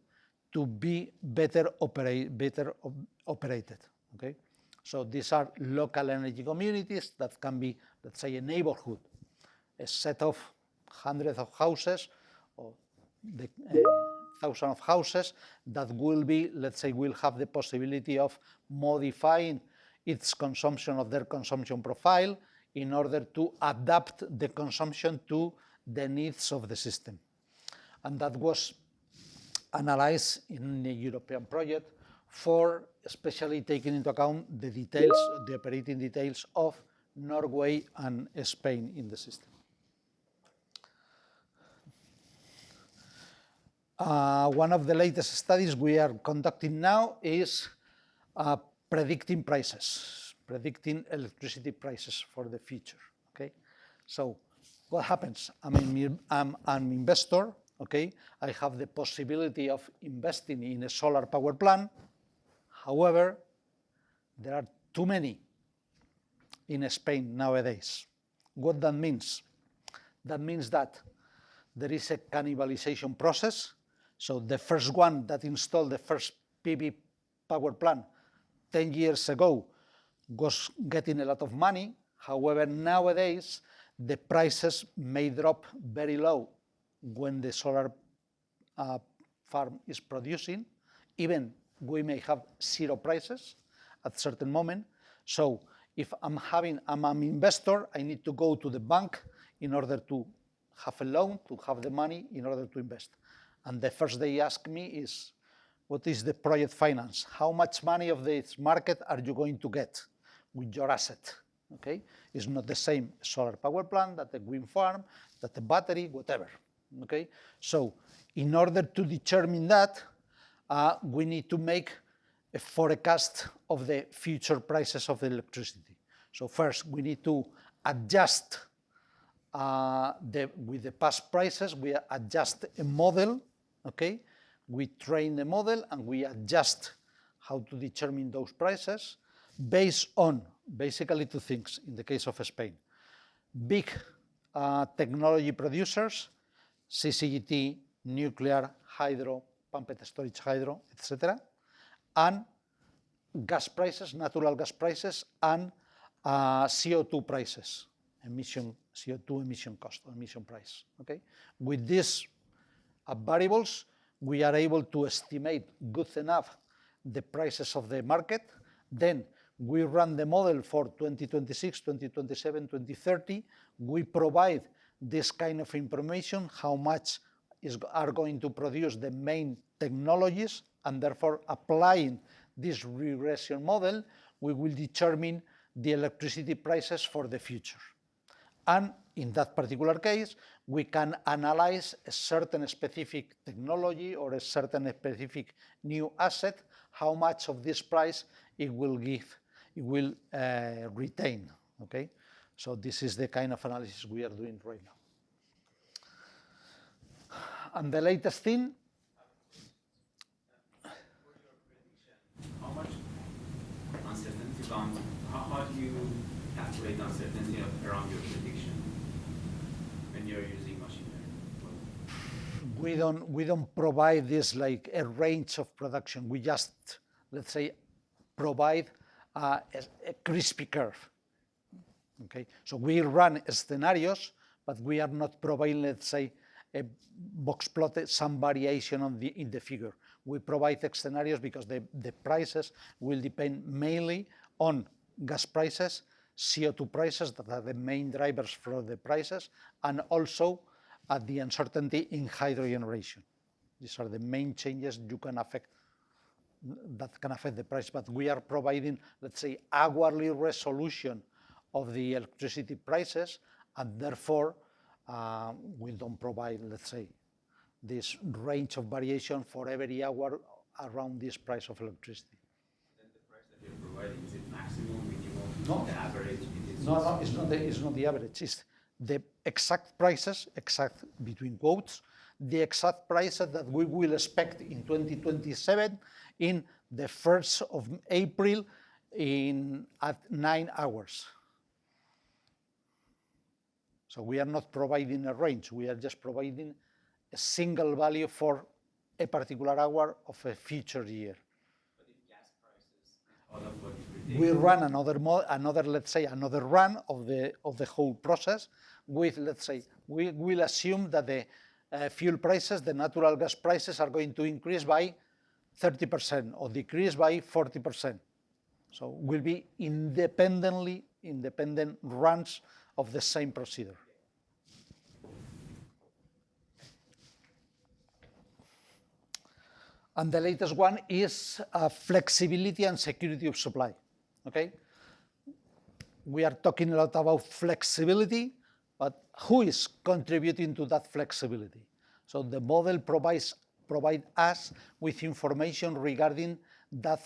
to be better operated. Okay? So these are local energy communities that can be, let's say, a neighborhood, a set of hundreds of houses or the thousands of houses that will be, let's say, will have the possibility of modifying its consumption of their consumption profile in order to adapt the consumption to the needs of the system. And that was analyzed in a European project for especially taking into account the details, the operating details of Norway and Spain in the system. One of the latest studies we are conducting now is predicting prices, predicting electricity prices for the future. Okay, so what happens? I'm an investor. Okay, I have the possibility of investing in a solar power plant. However, there are too many in Spain nowadays. What that means? That means that there is a cannibalization process. So the first one that installed the first PV power plant 10 years ago was getting a lot of money. However, nowadays, the prices may drop very low when the solar farm is producing. Even we may have zero prices at a certain moment. So if I'm an investor, I need to go to the bank in order to have a loan, to have the money in order to invest. And the first they ask me is, what is the project finance? How much money of this market are you going to get with your asset? Okay, it's not the same solar power plant, that a wind farm, that a battery, whatever. Okay, so in order to determine that, we need to make a forecast of the future prices of the electricity. So first, we need to adjust with the past prices. We adjust a model. Okay, we train the model and we adjust how to determine those prices based on basically two things in the case of Spain. Big technology producers, CCGT, nuclear, hydro, pumped storage hydro, etc., and gas prices, natural gas prices, and CO2 prices, CO2 emission cost, emission price. Okay, with these variables, we are able to estimate good enough the prices of the market. Then we run the model for 2026, 2027, 2030. We provide this kind of information, how much are going to produce the main technologies, and therefore applying this regression model, we will determine the electricity prices for the future. And in that particular case, we can analyze a certain specific technology or a certain specific new asset, how much of this price it will retain. Okay, so this is the kind of analysis we are doing right now. And the latest thing. How much uncertainty bound? How do you calculate uncertainty around your prediction when you're using machine learning? We don't provide this like a range of production. We just, let's say, provide a crispy curve. Okay, so we run scenarios, but we are not providing, let's say, box plotted some variation in the figure. We provide scenarios because the prices will depend mainly on gas prices, CO2 prices that are the main drivers for the prices, and also the uncertainty in hydro generation. These are the main changes that can affect the price, but we are providing, let's say, hourly resolution of the electricity prices, and therefore we don't provide, let's say, this range of variation for every hour around this price of electricity. Then the price that you're providing, is it maximum, minimum, No. the average? No, it's not the average. It's the exact prices, exact between quotes, the exact prices that we will expect in 2027 in the 1st of April at 9 hours. So we are not providing a range. We are just providing a single value for a particular hour of a future year. But if gas prices, all of what you We run another run of the whole process with, let's say, we will assume that the fuel prices, the natural gas prices are going to increase by 30% or decrease by 40%. So will be independent runs of the same procedure. And the latest one is flexibility and security of supply. Okay, we are talking a lot about flexibility, but who is contributing to that flexibility? So the model provide us with information regarding that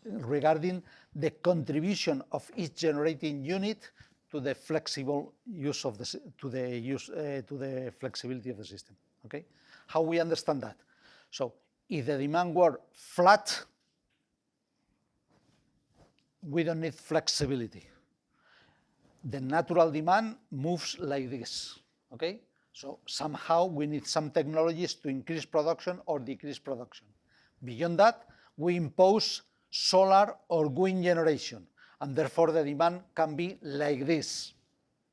regarding the contribution of each generating unit to the flexible use of to the flexibility of the system. Okay, how we understand that? So if the demand were flat, we don't need flexibility. The natural demand moves like this. Okay, so somehow we need some technologies to increase production or decrease production. Beyond that, we impose solar or wind generation, and therefore the demand can be like this,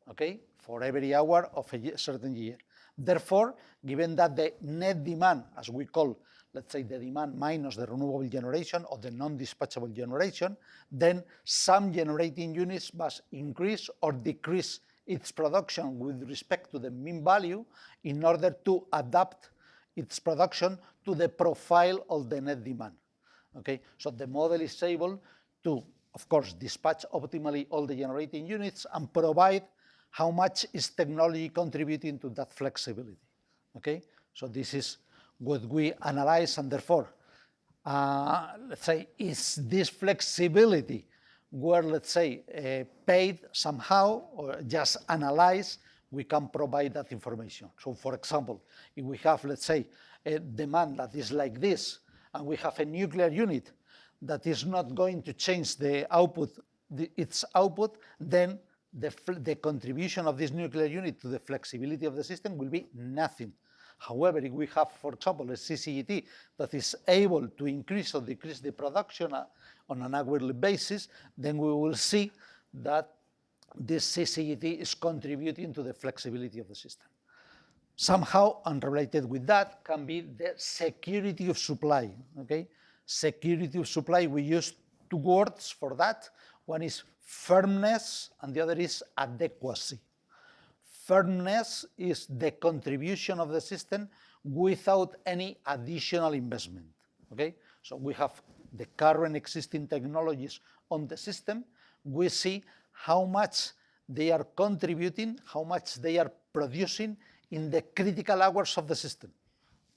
okay, for every hour of a certain year. Therefore, given that the net demand, as we call, let's say, the demand minus the renewable generation or the non-dispatchable generation, then some generating units must increase or decrease its production with respect to the mean value in order to adapt its production to the profile of the net demand. Okay, so the model is able to, of course, dispatch optimally all the generating units and provide how much is technology contributing to that flexibility. Okay, so this is what we analyze, and therefore, let's say, is this flexibility were, let's say, paid somehow or just analyzed, we can provide that information. So, for example, if we have, let's say, a demand that is like this, and we have a nuclear unit that is not going to change the output, its output, then the contribution of this nuclear unit to the flexibility of the system will be nothing. However, if we have, for example, a CCGT that is able to increase or decrease the production on an hourly basis, then we will see that this CCGT is contributing to the flexibility of the system. Somehow unrelated with that can be the security of supply. Okay, security of supply, we use two words for that. One is firmness and the other is adequacy. Firmness is the contribution of the system without any additional investment. Okay, so we have the current existing technologies on the system. We see how much they are contributing, how much they are producing in the critical hours of the system.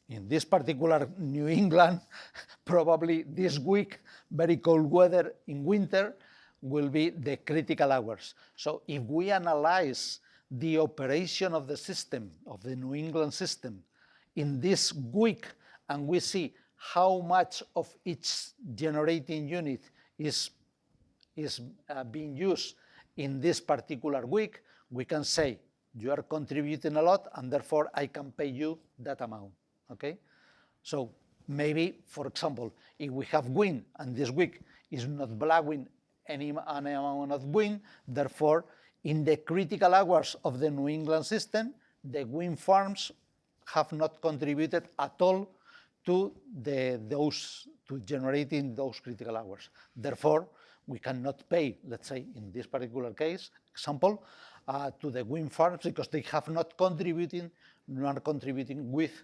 In this particular New England, probably this week, very cold weather in winter will be the critical hours. So if we analyze the operation of the system, of the New England system, in this week, and we see how much of each generating unit is being used in this particular week, we can say, you are contributing a lot, and therefore I can pay you that amount, okay? So maybe, for example, if we have wind, and this week is not blowing any amount of wind, therefore in the critical hours of the New England system, the wind farms have not contributed at all to generating those critical hours. Therefore, we cannot pay, let's say, in this particular case, example, to the wind farms because they have not contributing with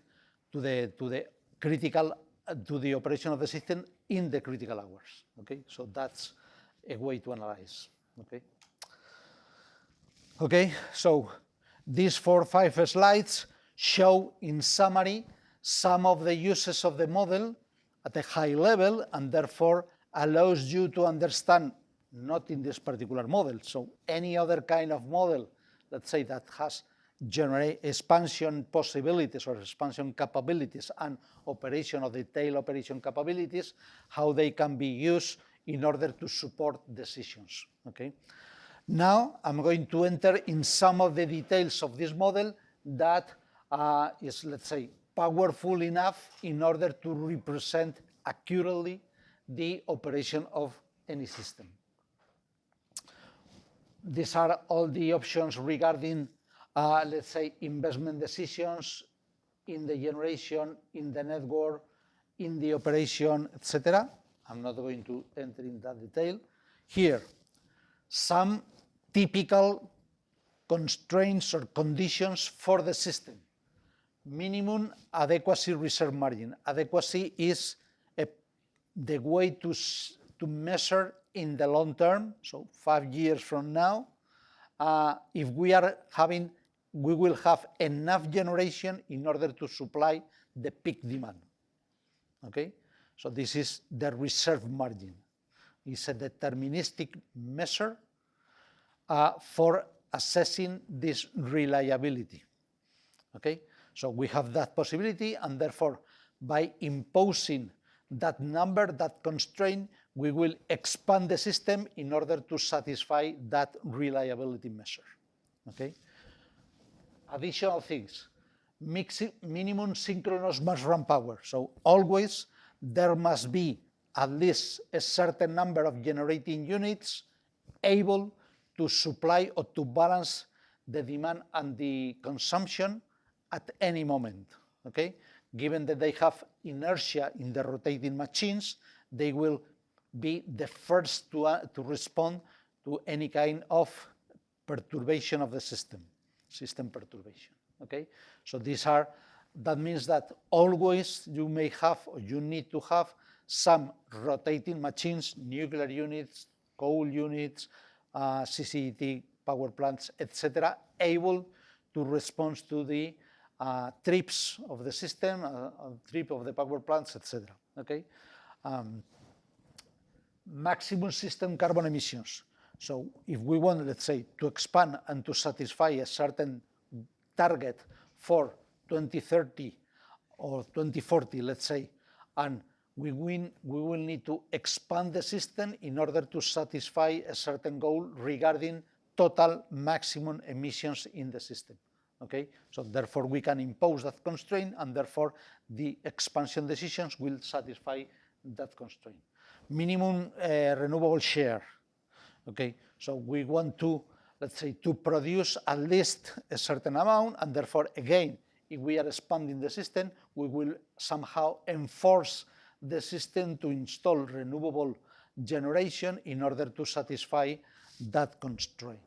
to the critical to the operation of the system in the critical hours. Okay, so that's a way to analyze. Okay. Okay, so these 4 or 5 slides show in summary some of the uses of the model at a high level, and therefore allows you to understand, not in this particular model, so any other kind of model, let's say, that has generate expansion possibilities or expansion capabilities and operation of the tail operation capabilities, how they can be used in order to support decisions. Okay. Now I'm going to enter in some of the details of this model that is, let's say, powerful enough in order to represent accurately the operation of any system. These are all the options regarding, let's say, investment decisions in the generation, in the network, in the operation, etc. I'm not going to enter in that detail. Here, some typical constraints or conditions for the system. Minimum adequacy reserve margin. Adequacy is the way to measure in the long term, so 5 years from now, if we will have enough generation in order to supply the peak demand. Okay, so this is the reserve margin. It's a deterministic measure for assessing this reliability. Okay, so we have that possibility, and therefore, by imposing that number, that constraint, we will expand the system in order to satisfy that reliability measure. Okay. Additional things, minimum synchronous mass run power. So always there must be at least a certain number of generating units able to supply or to balance the demand and the consumption at any moment. Okay. Given that they have inertia in the rotating machines, they will be the first to respond to any kind of perturbation of the system perturbation. Okay, so that means that always you may have, or you need to have, some rotating machines, nuclear units, coal units, CCGT power plants, etc., able to respond to the trips of the system, trip of the power plants, etc. Okay. Maximum system carbon emissions. So if we want, let's say, to expand and to satisfy a certain target for 2030 or 2040, let's say, and we will need to expand the system in order to satisfy a certain goal regarding total maximum emissions in the system. Okay, so therefore we can impose that constraint, and therefore the expansion decisions will satisfy that constraint. Minimum renewable share. Okay, so we want to, let's say, to produce at least a certain amount, and therefore, again, if we are expanding the system, we will somehow enforce the system to install renewable generation in order to satisfy that constraint.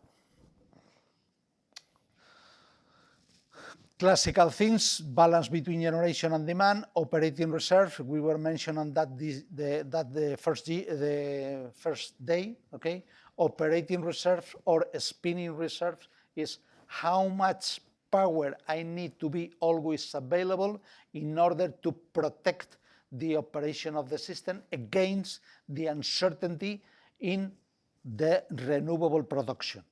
Classical things, balance between generation and demand, operating reserve. We were mentioning that the first day, okay? Operating reserve or spinning reserve is how much power I need to be always available in order to protect the operation of the system against the uncertainty in the renewable production.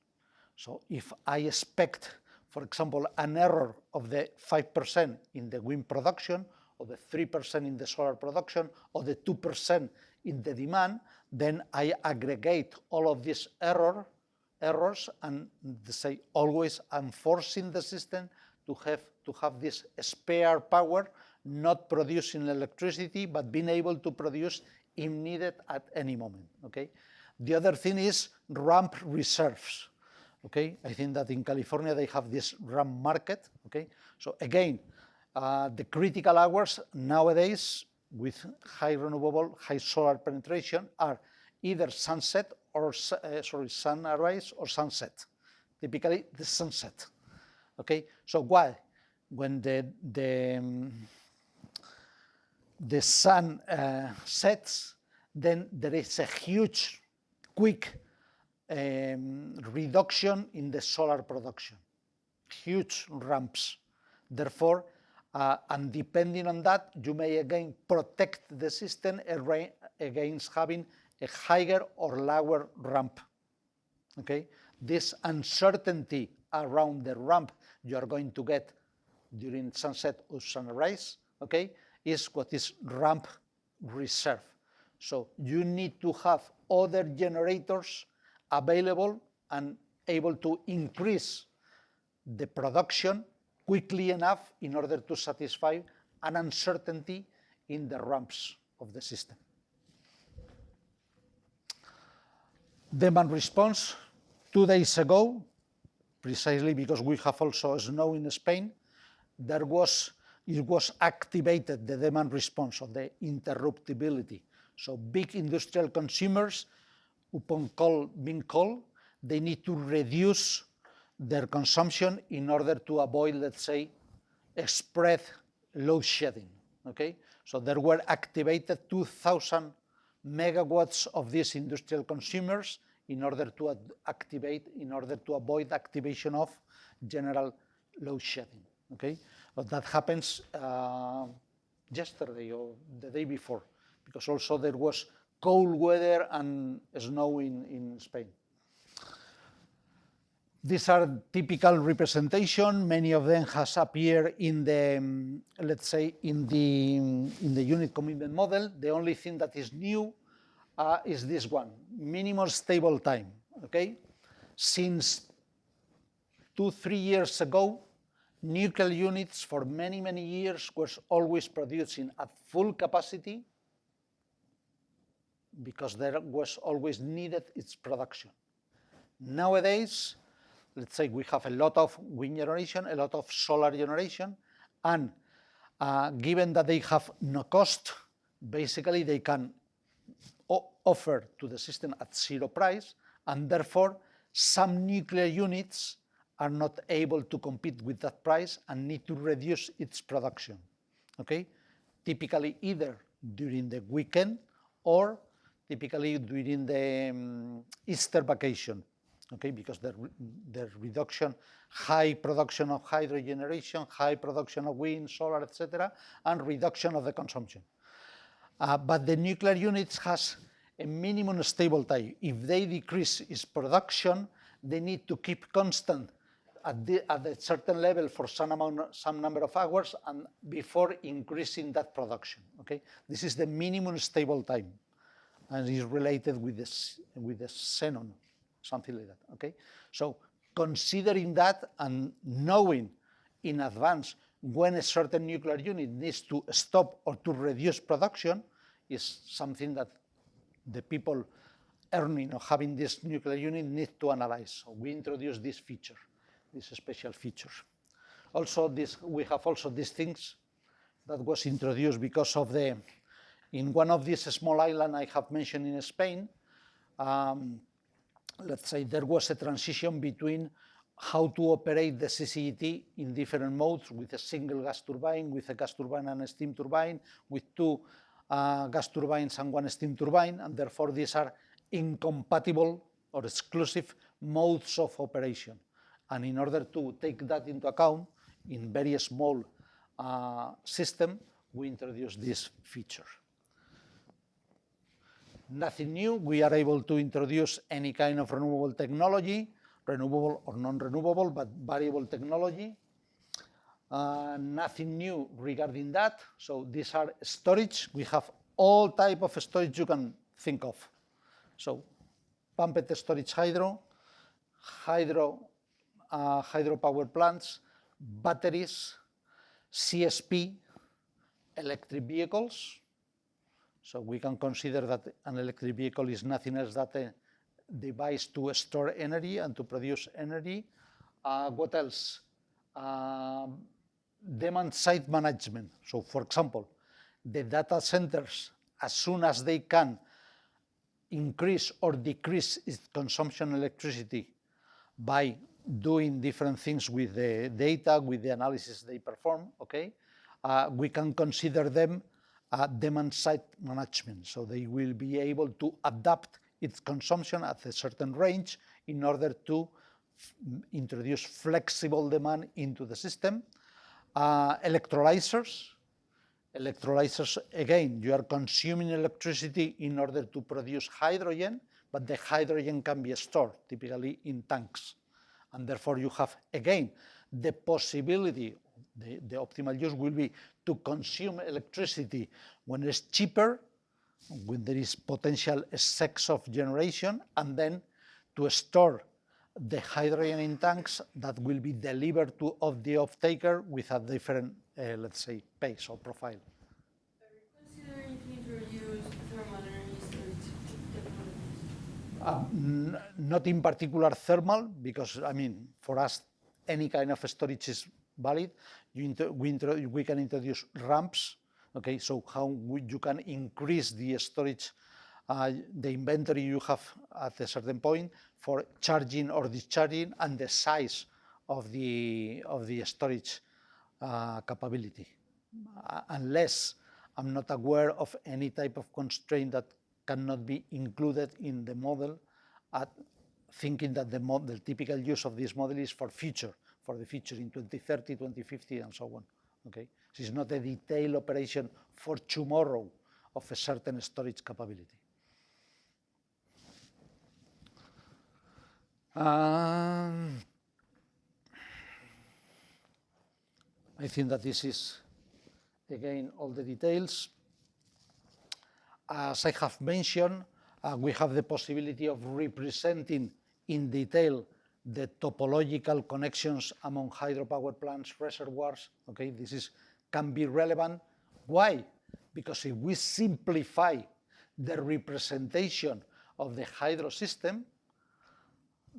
So if I expect, for example, an error of the 5% in the wind production, or the 3% in the solar production, or the 2% in the demand, then I aggregate all of these errors and say always I'm forcing the system to have this spare power, not producing electricity, but being able to produce if needed at any moment. Okay. The other thing is ramp reserves. Okay, I think that in California they have this RAM market. Okay, so again, the critical hours nowadays with high renewable, high solar penetration are either sunset or sunrise or sunset. Typically, the sunset. Okay, so why? When the sun sets, then there is a huge, quick reduction in the solar production, huge ramps. Therefore, and depending on that, you may again protect the system against having a higher or lower ramp. Okay, this uncertainty around the ramp you are going to get during sunset or sunrise, okay, is what is ramp reserve. So you need to have other generators available and able to increase the production quickly enough in order to satisfy an uncertainty in the ramps of the system. Demand response. 2 days ago, precisely because we have also snow in Spain, it was activated, the demand response of the interruptibility. So big industrial consumers, upon being called, they need to reduce their consumption in order to avoid, let's say, a spread load shedding. Okay, so there were activated 2,000 megawatts of these industrial consumers in order to avoid activation of general load shedding. Okay, but that happens yesterday or the day before, because also there was cold weather and snow in Spain. These are typical representation. Many of them has appeared in the, let's say, in the unit commitment model. The only thing that is new is this one, minimum stable time. Okay, since 2-3 years ago, nuclear units for many years was always producing at full capacity because there was always needed its production. Nowadays, let's say we have a lot of wind generation, a lot of solar generation, and given that they have no cost, basically they can offer to the system at zero price, and therefore some nuclear units are not able to compete with that price and need to reduce its production. Okay, typically either during the weekend or typically during the Easter vacation. Okay, because the reduction, high production of hydro generation, high production of wind, solar, etc., and reduction of the consumption. But the nuclear units has a minimum stable time. If they decrease its production, they need to keep constant at a certain level for some number of hours and before increasing that production. Okay, this is the minimum stable time, and is related with the xenon. Something like that, okay? So considering that and knowing in advance when a certain nuclear unit needs to stop or to reduce production is something that the people earning or having this nuclear unit need to analyze. So we introduce this feature, this special feature. Also, we have also these things that was introduced because of in one of these small islands I have mentioned in Spain, let's say there was a transition between how to operate the CCGT in different modes with a single gas turbine, with a gas turbine and a steam turbine, with 2 gas turbines and 1 steam turbine, and therefore these are incompatible or exclusive modes of operation. And in order to take that into account in very small system, we introduced this feature. Nothing new, we are able to introduce any kind of renewable technology, renewable or non-renewable, but variable technology. Nothing new regarding that. So these are storage. We have all type of storage you can think of. So pumped storage hydro power plants, batteries, CSP, electric vehicles. So we can consider that an electric vehicle is nothing else than device to store energy and to produce energy. What else? Demand side management. So, for example, the data centers, as soon as they can increase or decrease its consumption of electricity by doing different things with the data, with the analysis they perform, okay, we can consider them demand side management. So they will be able to adapt its consumption at a certain range in order to introduce flexible demand into the system. Electrolyzers. Electrolyzers, again, you are consuming electricity in order to produce hydrogen, but the hydrogen can be stored, typically in tanks. And therefore you have, again, the possibility, the optimal use will be to consume electricity when it's cheaper, when there is potential excess of generation, and then to store the hydrogen in tanks that will be delivered of the off-taker with a different, let's say, pace or profile. Are you considering to introduce thermal energy storage technologies? Not in particular thermal, because, I mean, for us, any kind of storage is valid. We can introduce ramps, okay, so how you can increase the storage, the inventory you have at a certain point for charging or discharging, and the size of the storage capability. Unless I'm not aware of any type of constraint that cannot be included in the model, thinking that the typical use of this model is for the future in 2030, 2050, and so on. Okay, this is not a detailed operation for tomorrow of a certain storage capability. I think that this is, again, all the details. As I have mentioned, we have the possibility of representing in detail the topological connections among hydropower plants, reservoirs. Okay, this can be relevant. Why? Because if we simplify the representation of the hydro system,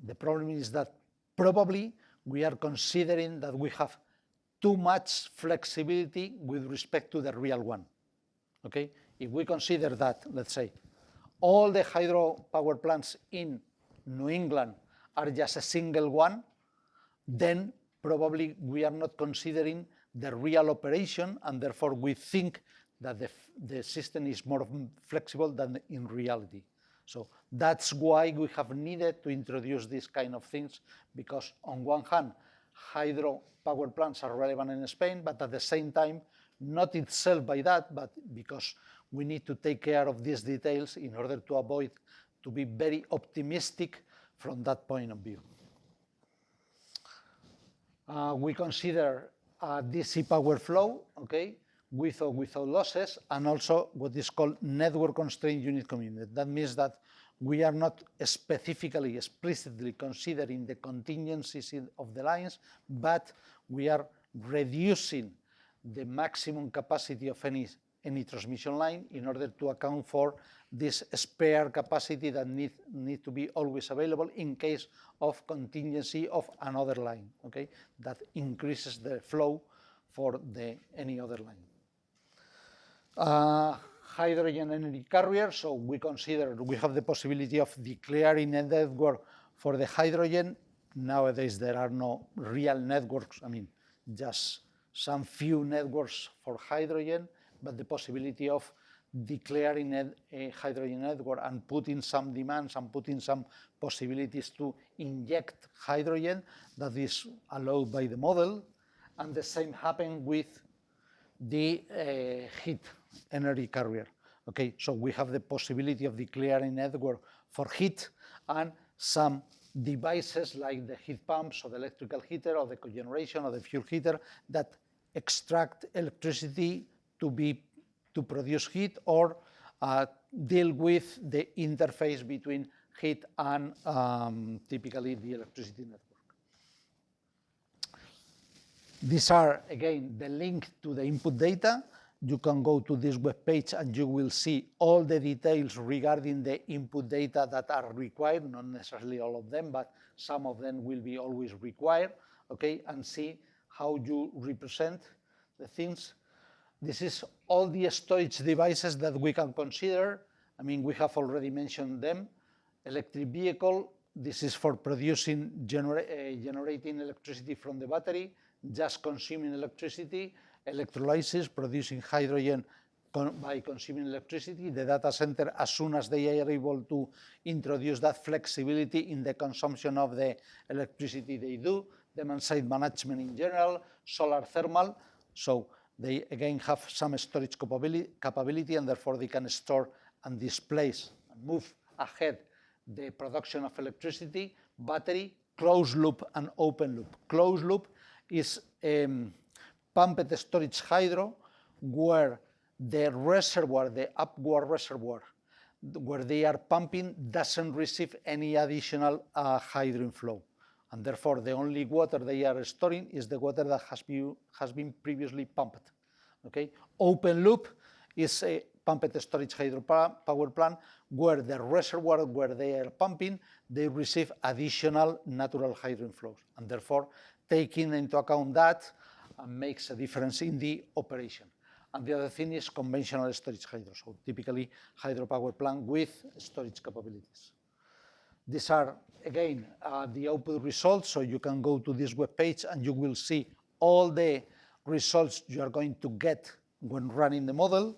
the problem is that probably we are considering that we have too much flexibility with respect to the real one. Okay, if we consider that, let's say, all the hydropower plants in New England are just a single one, then probably we are not considering the real operation, and therefore we think that the system is more flexible than in reality. So that's why we have needed to introduce these kind of things, because on one hand, hydropower plants are relevant in Spain, but at the same time, not itself by that, but because we need to take care of these details in order to avoid to be very optimistic from that point of view. We consider DC power flow, okay, with or without losses, and also what is called network constrained unit commitment. That means that we are not specifically, explicitly considering the contingencies of the lines, but we are reducing the maximum capacity of any transmission line in order to account for this spare capacity that need to be always available in case of contingency of another line, okay, that increases the flow for any other line. Hydrogen energy carrier, so we consider we have the possibility of declaring a network for the hydrogen. Nowadays there are no real networks, I mean, just some few networks for hydrogen, but the possibility of declaring a hydrogen network and putting some demands and putting some possibilities to inject hydrogen, that is allowed by the model. And the same happened with the heat energy carrier. Okay, so we have the possibility of declaring network for heat and some devices like the heat pumps or the electrical heater or the cogeneration or the fuel heater that extract electricity to produce heat or deal with the interface between heat and typically the electricity network. These are, again, the link to the input data. you can go to this web page and you will see all the details regarding the input data that are required, not necessarily all of them, but some of them will be always required, okay, and see how you represent the things. This is all the storage devices that we can consider. I mean, we have already mentioned them. Electric vehicle, this is for producing, generating electricity from the battery, just consuming electricity, electrolysis, producing hydrogen by consuming electricity. The data center, as soon as they are able to introduce that flexibility in the consumption of the electricity they do, demand-side management in general, solar thermal, so they again have some storage capability and therefore they can store and displace and move ahead the production of electricity, battery, closed loop and open loop. Closed loop is pumped storage hydro where the reservoir, the upward reservoir, where they are pumping doesn't receive any additional hydro inflow. And therefore, the only water they are storing is the water that has been previously pumped. Okay? Open loop is a pumped storage hydro power plant where the reservoir where they are pumping, they receive additional natural hydro inflows. And therefore, taking into account that makes a difference in the operation. And the other thing is conventional storage hydro, so typically hydropower plant with storage capabilities. These are, again, the output results, so you can go to this web page and you will see all the results you are going to get when running the model.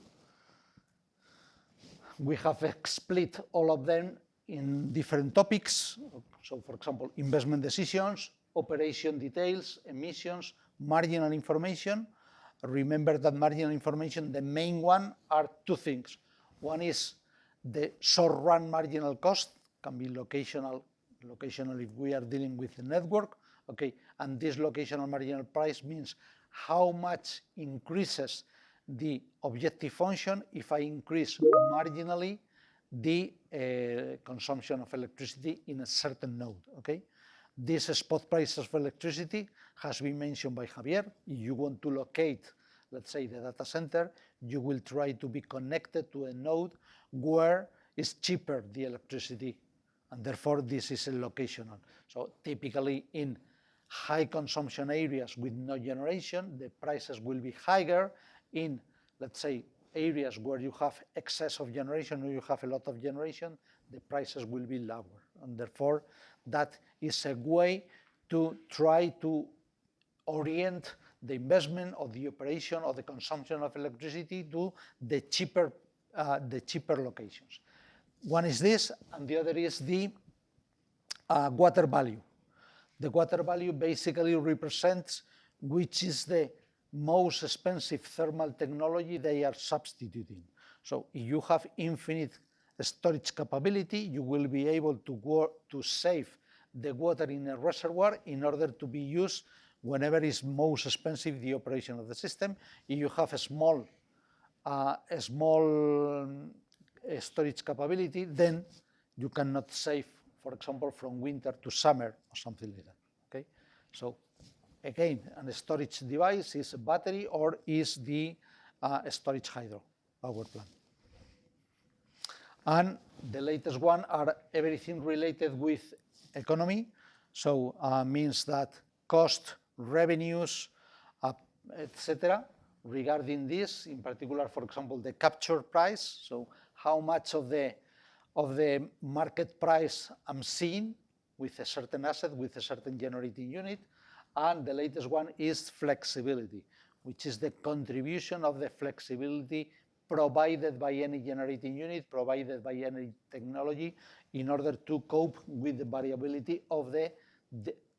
We have split all of them in different topics. So, for example, investment decisions, operation details, emissions, marginal information. Remember that marginal information, the main one are two things. One is the short-run marginal cost, can be locational if we are dealing with the network, okay? And this locational marginal price means how much increases the objective function if I increase marginally the consumption of electricity in a certain node, okay? This spot price of electricity has been mentioned by Javier. If you want to locate, let's say, the data center, you will try to be connected to a node where is cheaper the electricity, and therefore this is a locational. So typically in high consumption areas with no generation, the prices will be higher. In, let's say, areas where you have excess of generation or you have a lot of generation, the prices will be lower. And therefore, that is a way to try to orient the investment or the operation or the consumption of electricity to the cheaper locations. One is this, and the other is the water value. The water value basically represents which is the most expensive thermal technology they are substituting. So if you have infinite storage capability, you will be able to save the water in a reservoir in order to be used whenever is most expensive the operation of the system. If you have a small storage capability, then you cannot save, for example, from winter to summer or something like that. Okay, so again, a storage device is a battery or is the storage hydro power plant. And the latest one are everything related with economy. So means that cost, revenues, etc. Regarding this, in particular, for example, the capture price. So how much of the market price I'm seeing with a certain asset, with a certain generating unit. And the latest one is flexibility, which is the contribution of the flexibility provided by any generating unit, provided by any technology, in order to cope with the variability of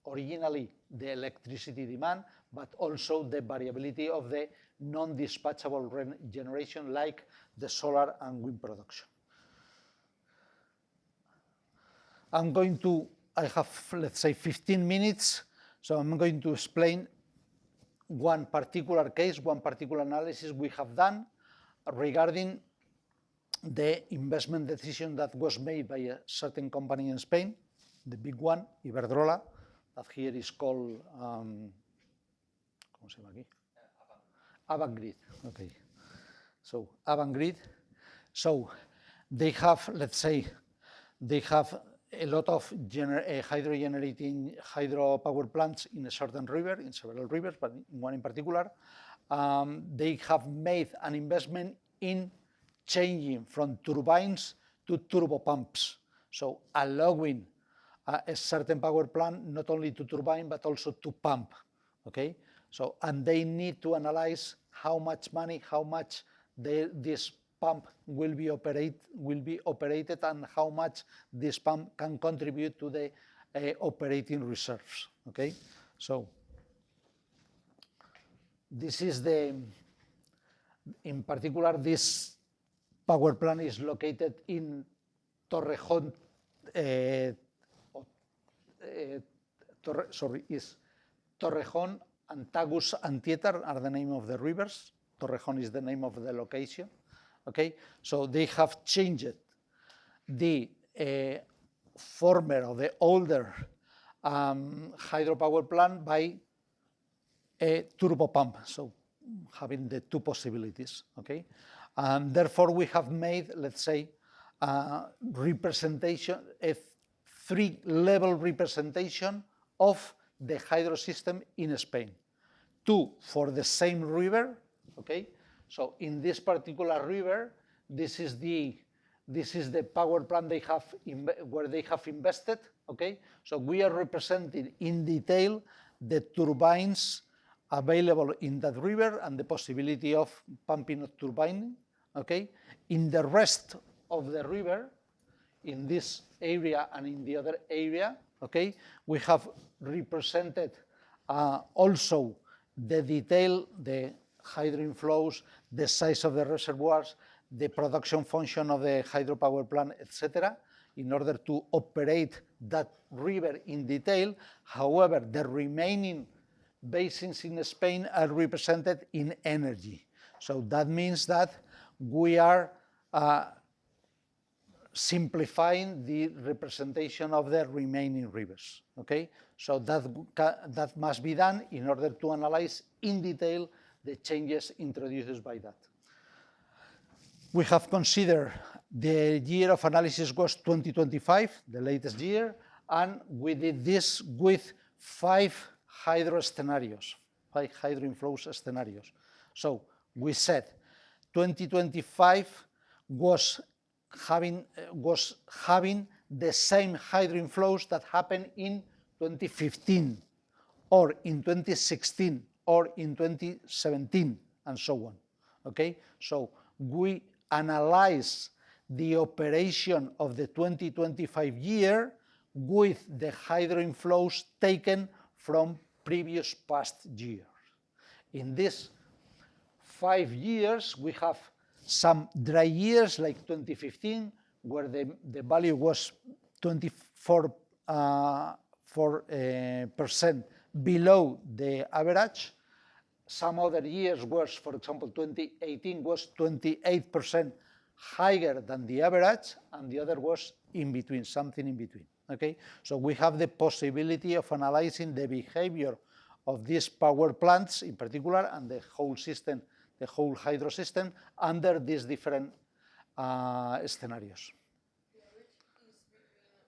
originally the electricity demand, but also the variability of the non-dispatchable generation like the solar and wind production. I have, let's say, 15 minutes, so I'm going to explain one particular case, one particular analysis we have done regarding the investment decision that was made by a certain company in Spain, the big one, Iberdrola, that here is called, ¿cómo se llama aquí? Avangrid. Okay. So Avangrid. So they have, let's say, they have a lot of hydro-generating hydropower plants in a certain river, in several rivers, but in one in particular. They have made an investment in changing from turbines to turbo pumps, so allowing a certain power plant not only to turbine but also to pump. Okay, so and they need to analyze how much money, how much this pump will be operated, and how much this pump can contribute to the operating reserves. Okay, so this is in particular, this power plant is located in Torrejón. Is Torrejón and Tagus and Tietar are the name of the rivers. Torrejón is the name of the location. Okay, so they have changed the former or the older hydropower plant by a turbo pump, so having the two possibilities. Okay, and therefore we have made, let's say, representation, a three-level representation of the hydro system in Spain. Two for the same river. Okay, so in this particular river, this is the power plant they have where they have invested. Okay, so we are representing in detail the turbines available in that river and the possibility of pumping or turbining. Okay, in the rest of the river, in this area and in the other area, okay, we have represented also the detail, the hydro inflows, the size of the reservoirs, the production function of the hydropower plant, etc., in order to operate that river in detail. However, the remaining basins in Spain are represented in energy. So that means that we are simplifying the representation of the remaining rivers. Okay, so that must be done in order to analyze in detail the changes introduced by that. We have considered the year of analysis was 2025, the latest year, and we did this with 5 hydro scenarios, 5 hydro inflows scenarios. So we said 2025 was having the same hydro inflows that happened in 2015, or in 2016, or in 2017, and so on. Okay, so we analyze the operation of the 2025 year with the hydro inflows taken from previous past years. In these 5 years, we have some dry years like 2015, where the value was 24% below the average. Some other years was, for example, 2018 was 28% higher than the average, and the other was in between, something in between. Okay, so we have the possibility of analyzing the behavior of these power plants in particular, and the whole system, the whole hydro system, under these different scenarios. The average is between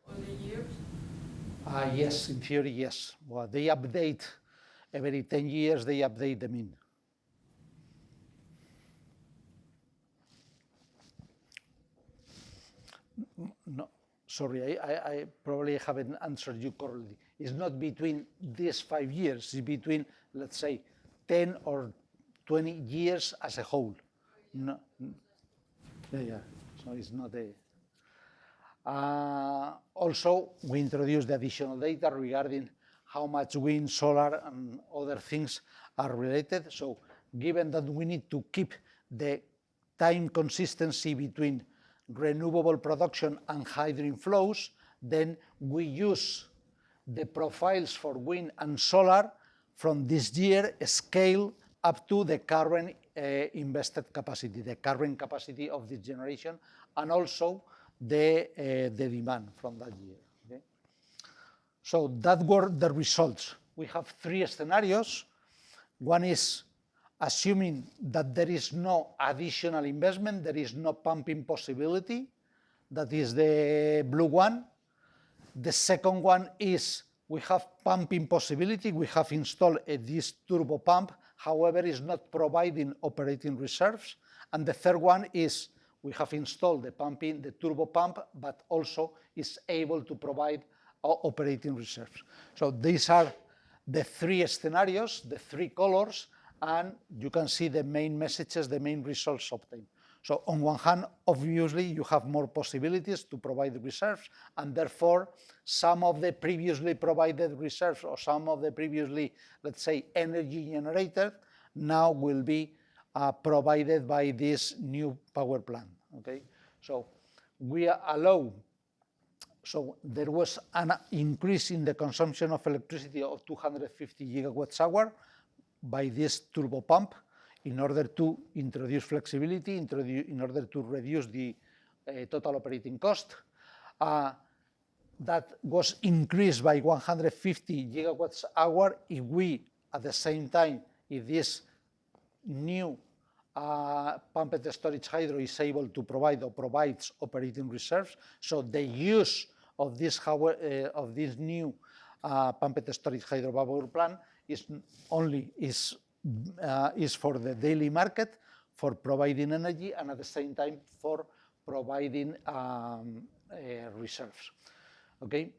all the years? Yes, in theory, yes. Well, they update every 10 years, they update the mean. No, sorry, I probably haven't answered you correctly. It's not between these 5 years, it's between, let's say, 10 or 20 years as a whole. No, yeah, so it's not a... also, we introduced the additional data regarding how much wind, solar, and other things are related. So given that we need to keep the time consistency between renewable production and hydro inflows, then we use the profiles for wind and solar from this year scale up to the current invested capacity, the current capacity of this generation, and also the demand from that year. Okay? So that were the results. We have 3 scenarios. One is assuming that there is no additional investment, there is no pumping possibility. That is the blue one. The second one is we have pumping possibility. We have installed this turbo pump, however, it's not providing operating reserves. And the third one is we have installed the turbo pump, but also is able to provide operating reserves. So these are the three scenarios, the three colors, and you can see the main messages, the main results obtained. So on one hand, obviously, you have more possibilities to provide reserves, and therefore, some of the previously provided reserves or some of the previously, let's say, energy generated now will be provided by this new power plant. Okay, so we allow. So there was an increase in the consumption of electricity of 250 gigawatts hour by this turbo pump in order to introduce flexibility, in order to reduce the total operating cost. That was increased by 150 gigawatts hour if we, at the same time, if this new pumped storage hydro is able to provide or provides operating reserves. So the use of this new pumped storage hydro power plant is for the daily market, for providing energy, and at the same time for providing reserves. Okay,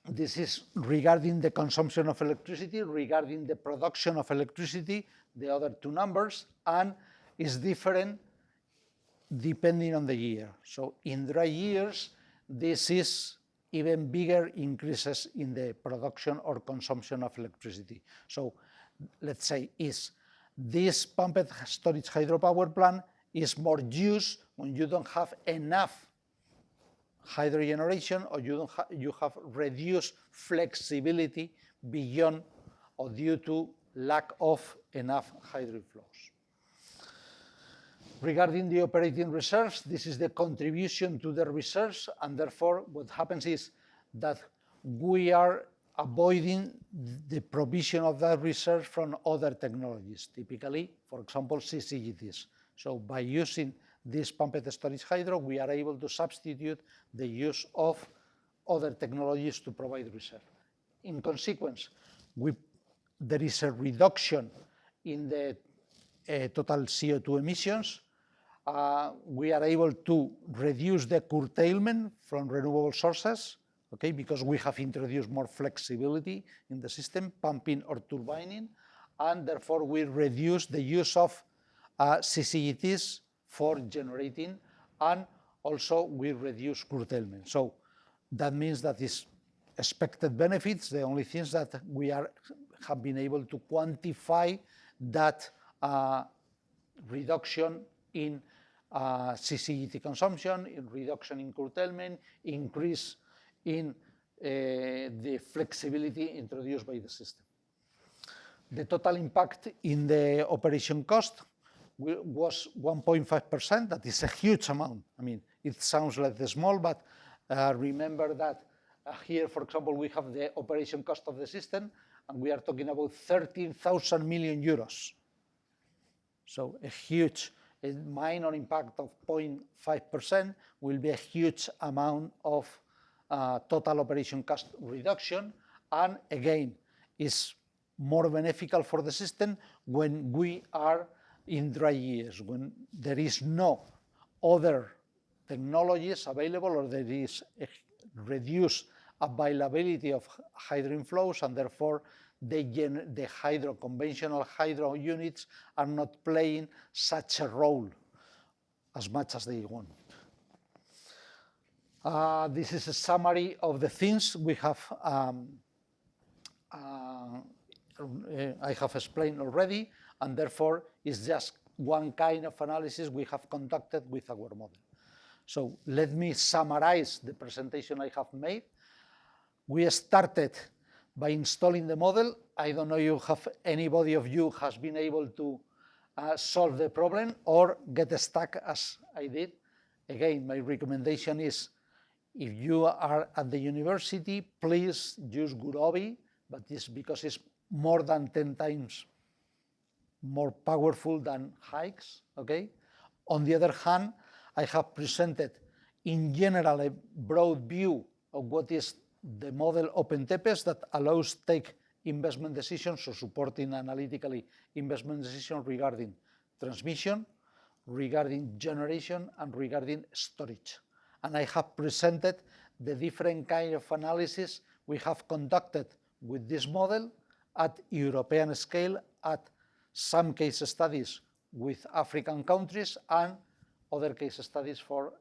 this is regarding the consumption of electricity, regarding the production of electricity, the other two numbers, and is different depending on the year. So in dry years, this is even bigger increases in the production or consumption of electricity. So let's say this pumped storage hydropower plant is more used when you don't have enough hydro generation, or you have reduced flexibility beyond or due to lack of enough hydro flows. Regarding the operating reserves, this is the contribution to the reserves, and therefore what happens is that we are avoiding the provision of that reserve from other technologies, typically, for example, CCGTs. So by using this pumped storage hydro, we are able to substitute the use of other technologies to provide reserve. In consequence, there is a reduction in the total CO2 emissions. We are able to reduce the curtailment from renewable sources, okay, because we have introduced more flexibility in the system, pumping or turbining, and therefore we reduce the use of CCGTs for generating, and also we reduce curtailment. So that means that is expected benefits. The only things that we have been able to quantify that reduction in CCGT consumption, in reduction in curtailment, increase in the flexibility introduced by the system. The total impact in the operation cost was 1.5%. That is a huge amount. I mean, it sounds like small, but remember that here, for example, we have the operation cost of the system, and we are talking about 13,000 million euros. So a huge, a minor impact of 0.5% will be a huge amount of total operation cost reduction, and again, is more beneficial for the system when we are in dry years, when there is no other technologies available, or there is a reduced availability of hydro inflows, and therefore the conventional hydro units are not playing such a role as much as they want. This is a summary of the things we have I have explained already, and therefore it's just one kind of analysis we have conducted with our model. So let me summarize the presentation I have made. We started by installing the model. I don't know if anybody of you has been able to solve the problem or get stuck as I did. Again, my recommendation is, if you are at the university, please use Gurobi, but it's because it's more than 10 times more powerful than hikes, okay? On the other hand, I have presented in general a broad view of what is the model OpenTepes that allows take investment decisions or supporting analytically investment decisions regarding transmission, regarding generation, and regarding storage. And I have presented the different kind of analysis we have conducted with this model at European scale, at some case studies with African countries and other case studies for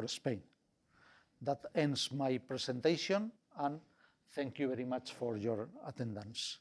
Spain. That ends my presentation, and thank you very much for your attendance.